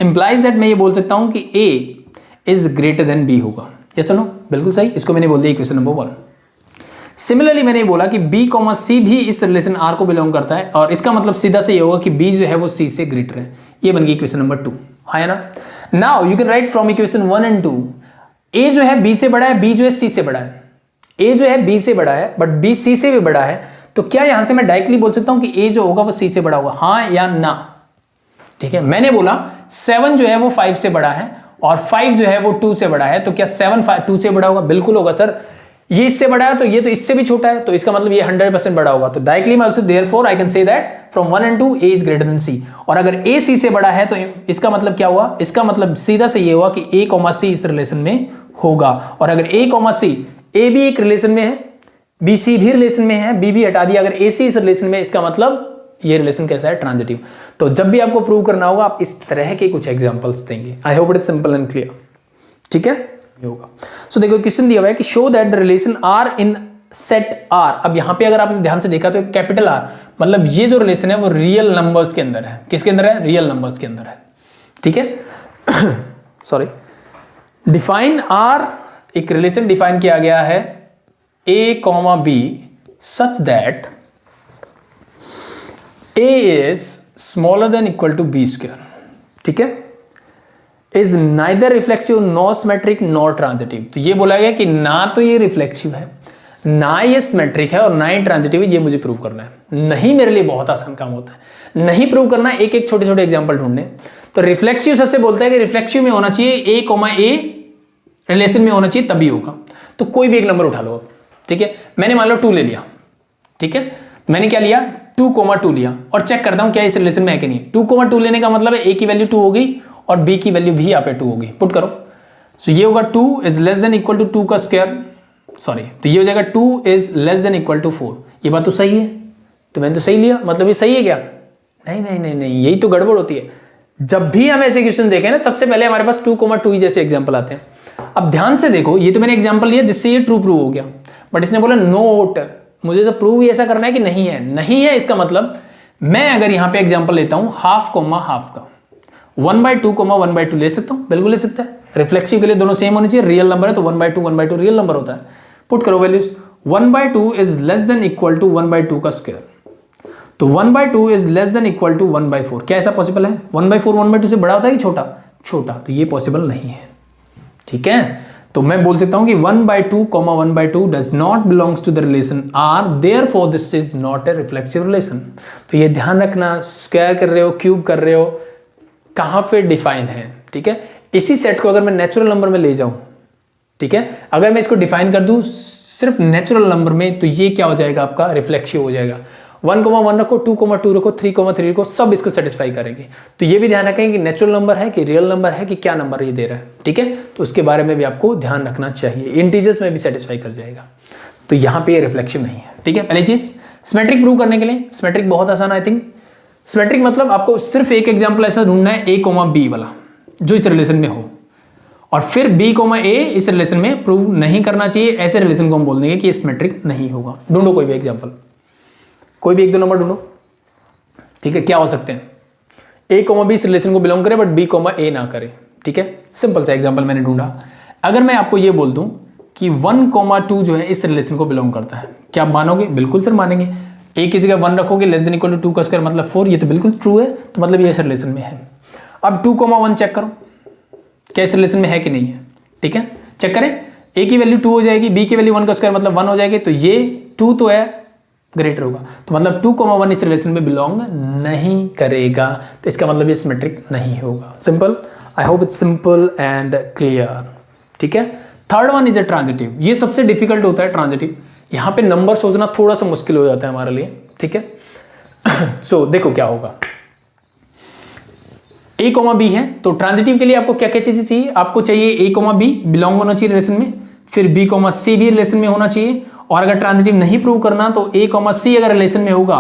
implies that मैं ये बोल सकता हूं कि A is greater than B होगा। ये सुनो, बिल्कुल सही। इसको मैंने बोल दिया इक्वेशन नंबर 1। सिमिलरली मैंने बोला कि B, C भी इस रिलेशन R को बिलोंग करता है, और इसका मतलब सीधा से ये होगा कि B जो है वो C से ग्रेटर है। ये बन गई इक्वेशन नंबर 2, है ना? Now you can write from equation 1 and 2, A जो है B से बड़ा है, B जो है C से बड़ा है। A जो है B से बड़ा है बट B C से भी बड़ा है, तो क्या यहां से मैं डायरेक्टली बोल सकता हूं कि A जो होगा वो C से बड़ा होगा? हाँ या ना? ठीक है, मैंने बोला 7 जो है वो 5 से बड़ा है और 5 जो है वो 2 से बड़ा है, तो क्या 7 2 से बड़ा होगा? बिल्कुल होगा सर। ये इससे बड़ा है तो ये तो इससे भी छोटा है, तो इसका मतलब ये 100% बड़ा होगा। तो डायरेक्टली मैं also therefore I can say that from 1 and 2 A is greater then C। और अगर A C से बड़ा है तो इसका मतलब क्या हुआ? इसका मतलब सीधा से ये हुआ कि A, C इस रिलेशन में होगा। और अगर A, C, A भी एक रिलेशन में है, B, C भी रिलेशन में है, B भी हटा दिया, अगर A C इस रिलेशन में, इसका मतलब ये रिलेशन कैसा है? ट्रांजिटिव। तो जब भी आपको प्रूव करना होगा आप इस तरह के कुछ एग्जांपल्स देंगे। आई hope it is simple and clear, ठीक है? होगा। सो देखो क्वेश्चन दिया हुआ है कि show that the relation R in set R। अब यहां पे अगर आपने ध्यान से देखा तो कैपिटल R, मतलब ये जो रिलेशन है वो रियल नंबर्स के अंदर है। किसके अंदर है? रियल नंबर्स के अंदर है, ठीक है? सॉरी, डिफाइन R, एक रिलेशन डिफाइन किया गया है A, B such that A is smaller than equal to B square, ठीक है? is neither reflexive nor symmetric nor transitive। तो ये बोला गया कि ना तो ये रिफ्लेक्सिव है, ना ये सिमेट्रिक है और ना ही ट्रांजिटिव है। ये मुझे प्रूव करना है। नहीं, मेरे लिए बहुत आसान काम होता है। नहीं प्रूव करना, एक एक छोटे छोटे एग्जांपल ढूंढने। तो रिफ्लेक्सिव सबसे बोलता है कि रिफ्लेक्सिव में होना चाहिए A, रिलेशन में होना चाहिए तभी होगा। तो कोई भी एक नंबर उठा लो, ठीक है? मैंने मान लो 2 ले लिया, ठीक है? मैंने क्या लिया? 2, 2 लिया और चेक करता हूं क्या इस रिलेशन में है कि नहीं। 2, 2 लेने का मतलब है A की वैल्यू 2 हो गई और B की वैल्यू भी यहाँ पे 2 होगी। पुट करो, सो ये होगा 2 is less than equal to 2 का स्क्वायर, सॉरी, तो ये हो जाएगा 2 is less than equal to 4। ये बात तो सही है, तो मैंने तो सही लिया, मतलब ये सही है क्या? नहीं नहीं नहीं नहीं, यही तो गड़बड़ होती है। जब भी हम ऐसे क्वेश्चन देखें ना, सबसे पहले हमारे पास 2, 2 ही जैसे एग्जाम्पल आते हैं। अब ध्यान से देखो, ये तो मैंने एग्जाम्पल लिया जिससे ये ट्रू प्रूव हो गया, बट इसने बोला नोट, मुझे तो प्रूव ऐसा करना है कि नहीं है। नहीं है इसका मतलब मैं अगर यहां पे एग्जांपल लेता हूं हाफ का 1/2, 1/2 ले सकता हूं, बिल्कुल ले सकता है। रिफ्लेक्सिव के लिए दोनों सेम होने चाहिए, रियल नंबर है तो 1/2 रियल नंबर होता है। पुट करो values, 1/2 is less than equal to 1/2 का स्क्वायर। तो 1/2 is less than equal to 1/4। क्या ऐसा पॉसिबल है? 1/4 1/2 से बड़ा होता है कि छोटा? छोटा। तो ये पॉसिबल नहीं है, ठीक है। तो मैं बोल सकता हूं कि 1/2 1/2 does not belongs to the relation R, therefore this is not a reflexive relation. तो ये ध्यान रखना, स्क्वायर कर रहे हो, क्यूब कर रहे हो, कहां पे डिफाइन है, ठीक है। इसी सेट को अगर मैं नेचुरल नंबर में ले जाऊं, ठीक है, अगर मैं इसको डिफाइन कर दूं सिर्फ नेचुरल नंबर में, तो ये क्या हो जाएगा आपका? रिफ्लेक्सिव हो जाएगा। 1,1 रखो, 2,2 रखो, 3,3 रखो, सब इसको सेटिस्फाई करेंगे। तो ये भी ध्यान रखें कि नेचुरल नंबर है कि रियल नंबर है कि क्या नंबर ये दे रहा है, ठीक है। तो उसके बारे में भी आपको ध्यान रखना चाहिए। इंटीजर्स में भी सेटिस्फाई कर जाएगा, तो यहाँ पे ये रिफ्लेक्सिव नहीं है, ठीक है। पहली चीज सिमेट्रिक प्रूव करने के लिए, सिमेट्रिक बहुत आसान, आई थिंक। सिमेट्रिक मतलब आपको सिर्फ एक एग्जाम्पल ऐसा ढूंढना है A, B वाला जो इस रिलेशन में हो, और फिर B, A इस रिलेशन में प्रूव नहीं करना चाहिए। ऐसे रिलेशन को हम बोल देंगे कि ये सिमेट्रिक नहीं होगा। ढूंढो कोई भी एग्जाम्पल, कोई भी 1-2 नंबर ढूंढो, ठीक है। क्या हो सकते हैं? A, B इस रिलेशन को बिलोंग करे बट B, A ना करे, ठीक है। सिंपल सा एग्जाम्पल मैंने ढूंढा। अगर मैं आपको ये बोल दूं कि 1,2 जो है इस रिलेशन को बिलोंग करता है, क्या आप मानोगे? बिल्कुल सर मानेंगे। A की जगह 1 रखोगे, लेस देन इक्वल टू 2 का स्क्वायर मतलब 4, ये तो बिल्कुल ट्रू है, तो मतलब ये इस रिलेशन में है। अब 2,1 चेक करो, क्या इस रिलेशन में है कि नहीं है, ठीक है। चेक करें, A की वैल्यू 2 हो जाएगी, B की वैल्यू 1 का स्क्वायर मतलब 1 हो जाएगी, तो ये 2 तो है, ग्रेटर होगा, तो मतलब 2,1 इस रिलेशन में बिलोंग नहीं करेगा, तो इसका मतलब ये सिमेट्रिक नहीं होगा। Simple, I hope it's simple and clear, ठीक है। Third one is a transitive. ये सबसे डिफिकल्ट होता है ट्रांजिटिव। यहाँ पे नंबर सोचना थोड़ा सा मुश्किल हो जाता है हमारे लिए, ठीक है। सो देखो क्या होगा। A, B है, तो ट्रांजिटिव के लिए आपको क्या क्या चीजें चाहिए? आपको चाहिए A, B बिलोंग होना चाहिए रिलेशन में, फिर B, C भी रिलेशन में होना चाहिए, और अगर ट्रांजिटिव नहीं प्रूव करना तो A, C अगर रिलेशन में होगा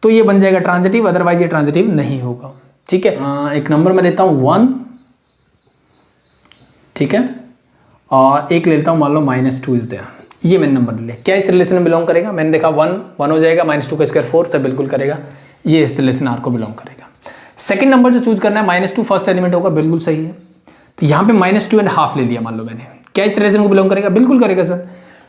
तो ये बन जाएगा ट्रांजिटिव, अदरवाइज ये ट्रांजिटिव नहीं होगा, ठीक है। एक नंबर मैं देता हूं 1, ठीक है, और एक ले लेता हूं, मान लो -2 इज देयर। ये मैंने नंबर ले लिया, क्या इस रिलेशन में बिलोंग करेगा? मैंने देखा 1 हो जाएगा, -2 का स्क्वायर 4 से बिल्कुल करेगा, ये इस रिलेशन R को बिलोंग करेगा। सेकंड नंबर जो चूज करना है -2 फर्स्ट एलिमेंट होगा, बिल्कुल सही है। तो यहाँ पे -2.5 ले लिया मान लो मैंने, क्या इस रिलेशन को बिलोंग करेगा? बिल्कुल करेगा सर,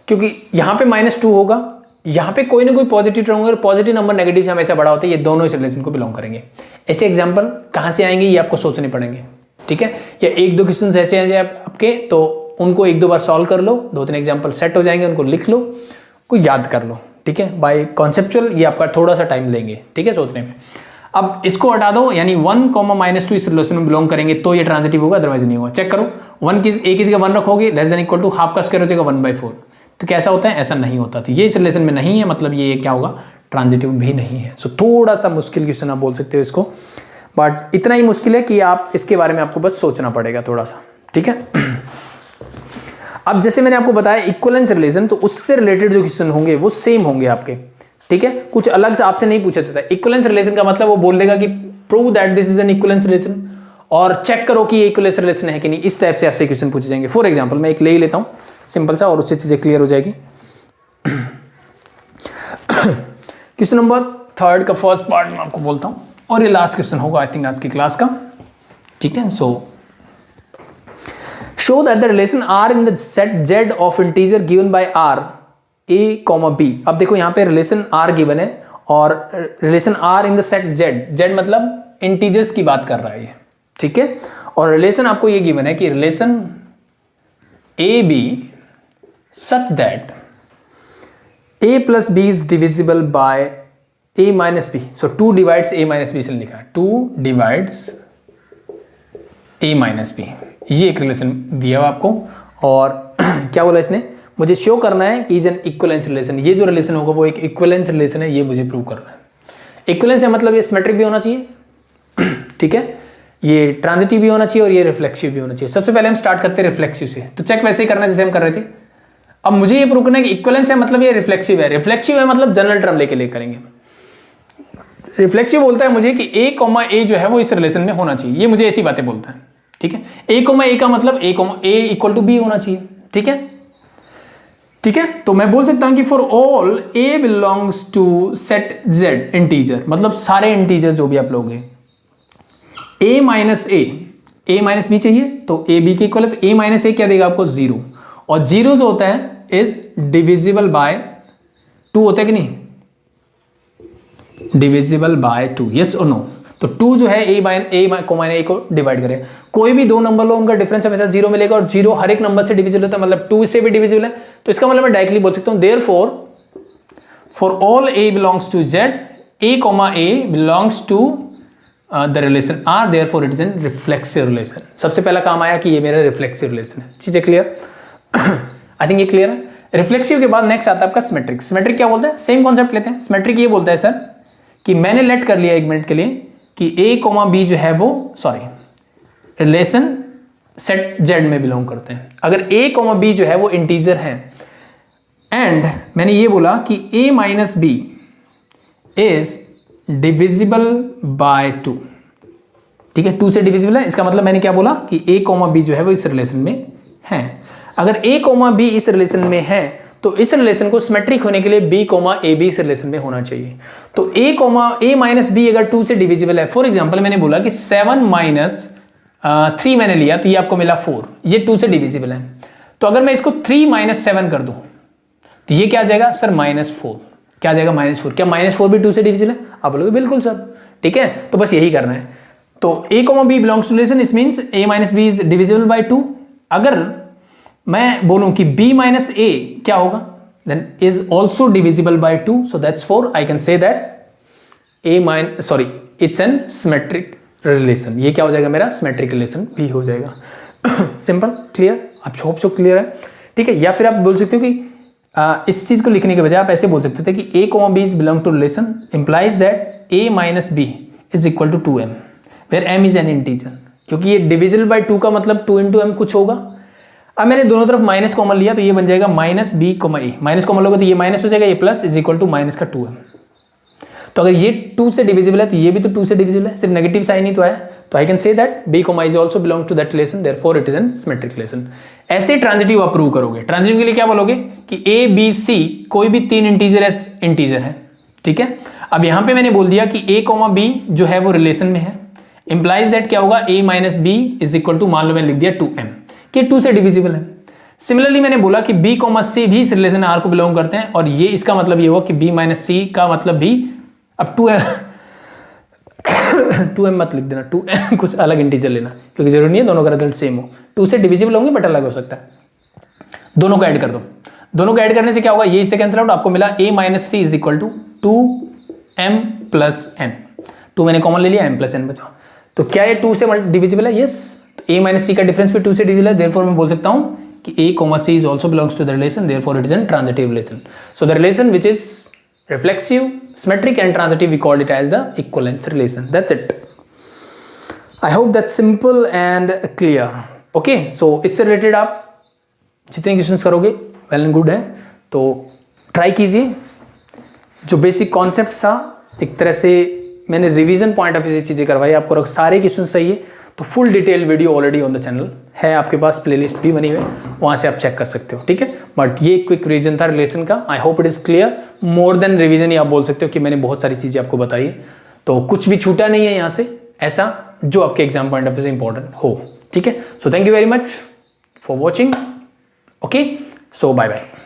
क्योंकि यहाँ पे -2 होगा, यहाँ पे कोई ना कोई पॉजिटिव टर्म होगा, पॉजिटिव नंबर नेगेटिव से हमेशा बड़ा होता है, ये दोनों इस रिलेशन को बिलोंग करेंगे। ऐसे एग्जाम्पल कहाँ से आएंगे ये आपको सोचने पड़ेंगे, ठीक है। या 1-2 क्वेश्चन ऐसे आ जाए आपके, तो उनको 1-2 बार सॉल्व कर लो, 2-3 एग्जाम्पल सेट हो जाएंगे, उनको लिख लो, को याद कर लो, ठीक है। बाय कॉन्सेप्चुअल ये आपका थोड़ा सा टाइम लेंगे, ठीक है, सोचने में। अब इसको हटा दो, यानी 1, -2 इस रिलेशन में बिलोंग करेंगे तो ये ट्रांजिटिव होगा, अदरवाइज नहीं होगा। चेक करो, 1 की A की जगह 1 रखोगे, less than equal to half का स्क्वायर हो जाएगा 1/4, तो कैसा होता है? ऐसा नहीं होता। तो ये इस रिलेशन में नहीं है, मतलब ये क्या होगा? ट्रांजिटिव भी नहीं है। सो थोड़ा सा मुश्किल क्वेश्चन आप बोल सकते हो इसको, बट इतना ही मुश्किल है कि आप इसके बारे में आपको बस सोचना पड़ेगा थोड़ा सा, ठीक है। अब जैसे मैंने आपको बताया इक्विवेलेंस रिलेशन, तो उससे रिलेटेड जो क्वेश्चन होंगे वो सेम होंगे आपके, ठीक है। कुछ अलग से आपसे नहीं पूछा जाता। इक्विवेलेंस रिलेशन का मतलब वो बोल देगा कि prove that this is an equivalence relation, और चेक करो कि ये इक्विवेलेंस रिलेशन है कि नहीं। इस टाइप से आपसे क्वेश्चन पूछे जाएंगे। फॉर एग्जांपल मैं एक ले ही लेता हूं सिंपल सा, और उससे चीजें क्लियर हो जाएगी। क्वेश्चन नंबर 3 का फर्स्ट पार्ट मैं आपको बोलता हूं, और ये लास्ट क्वेश्चन होगा आई थिंक आज की क्लास का, ठीक है। सो show that the relation R in the set Z of integer given by R A, B। अब देखो यहाँ पे रिलेशन R गिवन है, और relation R in the set Z, Z मतलब इंटीजर्स की बात कर रहा है ये, ठीक है। और रिलेशन आपको ये गिवन है कि relation AB such that A plus B is divisible by A minus B, so 2 divides A minus B से लिखा है, 2 divides A minus B, ये एक रिलेशन दिया हुआ आपको। और क्या बोला इसने? मुझे शो करना है कि इज एन इक्विवेलेंस रिलेशन, ये जो रिलेशन होगा वो एक इक्विवेलेंस रिलेशन है, ये मुझे प्रूव करना है। इक्विवेलेंस है मतलब ये सिमेट्रिक भी होना चाहिए, ठीक है, ये ट्रांजिटिव भी होना चाहिए, और ये रिफ्लेक्सिव भी होना चाहिए। सबसे पहले हम स्टार्ट करते हैं रिफ्लेक्सिव से, तो चेक वैसे ही करना जैसे हम कर रहे थे। अब मुझे ये प्रूव करना है कि इक्विवेलेंस है मतलब ये रिफ्लेक्सिव है, रिफ्लेक्सिव है मतलब जनरल टर्म लेके करेंगे। रिफ्लेक्सिव बोलता है मुझे कि A, जो है वो इस रिलेशन में होना चाहिए, ये मुझे ऐसी बातें बोलता है, ठीक है। A, का मतलब A इक्वल टू B होना चाहिए, ठीक है, ठीक है। तो मैं बोल सकता हूं कि for all A belongs to set Z integer, मतलब सारे इंटीजर जो भी आप लोग हैं, A माइनस B चाहिए, तो A B के इक्वल है, तो A माइनस A क्या देगा आपको? 0, और 0 जो होता है इज डिविजिबल बाय 2 होता है कि नहीं? डिविजिबल बाय 2, यस और नो। तो 2 जो है ए को डिवाइड करें। कोई भी दो नंबर लो, उनका डिफरेंस हमेशा 0 मिलेगा और 0 हर एक नंबर से डिविजिबल होता है, मतलब 2 से भी डिविजिबल है। तो इसका मतलब मैं डायरेक्टली बोल सकता हूँ therefore for all a belongs to z, a belongs to the relation R, therefore it is an reflexive relation. सबसे पहला काम आया कि ये मेरा रिफ्लेक्सिव रिलेशन है। चीजें क्लियर? आई थिंक ये क्लियर है। रिफ्लेक्सिव के बाद नेक्स्ट आता है आपका सिमेट्रिक। सिमेट्रिक क्या बोलता है? सेम कॉन्सेप्ट लेते हैं। सिमेट्रिक ये बोलता है सर कि मैंने लेट कर लिया एक मिनट के लिए कि a, b जो है वो रिलेशन सेट z में बिलोंग करते हैं। अगर a, b जो है वो इंटीजर है एंड मैंने ये बोला कि a minus b is divisible by 2, ठीक है, 2 से डिविजिबल है। इसका मतलब मैंने क्या बोला कि a, b जो है वो इस रिलेशन में है। अगर a, b इस रिलेशन में है तो इस रिलेशन को सिमेट्रिक होने के लिए b, a भी इस रिलेशन में होना चाहिए। तो a माइनस b अगर 2 से डिविजिबल है, फॉर एग्जांपल मैंने बोला कि 7 माइनस 3 मैंने लिया तो ये आपको मिला 4, ये 2 से डिविजिबल है। तो अगर मैं इसको 3 माइनस 7 कर दूं तो ये क्या आ जाएगा सर? -4। क्या आ जाएगा? -4। क्या -4 भी 2 से डिविजिबल है? आप बोलोगे बिल्कुल सर, ठीक है। तो बस यही करना है। तो a, b belongs to relation, is means a minus b is divisible by 2। अगर मैं बोलूं कि b माइनस a क्या होगा, then is also divisible by 2, so that's 4। I can say that it's an symmetric relation. ये क्या हो जाएगा? मेरा सिमेट्रिक रिलेशन भी हो जाएगा। Simple, clear? आप होप सो क्लियर है, ठीक है। या फिर आप बोल सकते हो कि इस चीज को लिखने के बजाय आप ऐसे बोल सकते थे कि a, b is belong to relation implies that a minus b is equal to 2m, where m is an integer. क्योंकि ये डिविजिबल बाय 2 का मतलब 2 इंटू m कुछ होगा। अब मैंने दोनों तरफ माइनस कॉमन लिया तो ये बन जाएगा minus b, a। Minus common लोगे तो ये माइनस हो जाएगा, ये plus is equal to minus का 2m। तो अगर ये 2 से डिविजिबल है तो ये भी तो 2 से डिविजिबल है, सिर्फ नेगेटिव साइन ही तो आया। तो I can say that b, is also belong to that relation, therefore it is an symmetric relation. ऐसे ट्रांजिटिव आप प्रूव करोगे। ट्रांजिटिव के लिए क्या बोलोगे कि a, b, c कोई भी 3 इंटीजर है, ठीक है। अब यहां पे मैंने बोल दिया कि a, b जो है वो रिलेशन में है, इंप्लाइज दैट क्या होगा? a minus b is equal to, मान लो मैंने लिख दिया 2m, कि 2 से डिविजिबल है। सिमिलरली मैंने बोला कि b, c भी इस रिलेशन R को बिलोंग करते हैं, और ये इसका मतलब ये हुआ कि b माइनस c का मतलब भी, अब 2m मत लिख देना, 2m कुछ अलग इंटीजर लेना, क्योंकि जरूरी नहीं है दोनों का रिजल्ट सेम हो। 2 से डिविजिबल होंगे बट अलग हो सकता है। दोनों को ऐड कर दो। दोनों को ऐड करने से क्या होगा? ये इससे कैंसिल आउट, आपको मिला a minus c is equal to 2m plus n। 2 मैंने कॉमन ले लिया, m प्लस n बचा। तो क्या ये 2 से डिविजिबल है? यस। तो a माइनस c का डिफरेंस भी 2 से डिविजिबल है, देयरफॉर मैं बोल सकता हूं कि a, c is also belongs to the relation, therefore it is an transitive relation. So the relation which is reflexive, symmetric and transitive, we called it as the equivalence relation. That's it. I hope that's simple and clear. Okay, so इससे related आप जितने questions करोगे well and good है, तो try कीजिए। जो basic concept था एक तरह से मैंने रिवीजन पॉइंट ऑफ व्यू से चीज़ें करवाई आपको, अगर सारे क्वेश्चन सही है तो full detail video already on the channel है, आपके पास प्लेलिस्ट भी बनी हुई है, वहाँ से आप चेक कर सकते हो, ठीक है। बट ये क्विक रिवीजन था रिलेशन का। I hope it is clear. More than revision ही आप बोल सकते हो कि मैंने बहुत सारी चीज़ें आपको बताई है, तो कुछ भी छूटा नहीं है यहाँ से ऐसा जो आपके एग्जाम पॉइंट ऑफ व्यू से इंपॉर्टेंट हो, ठीक है। So thank you very much for watching. Okay, so bye bye.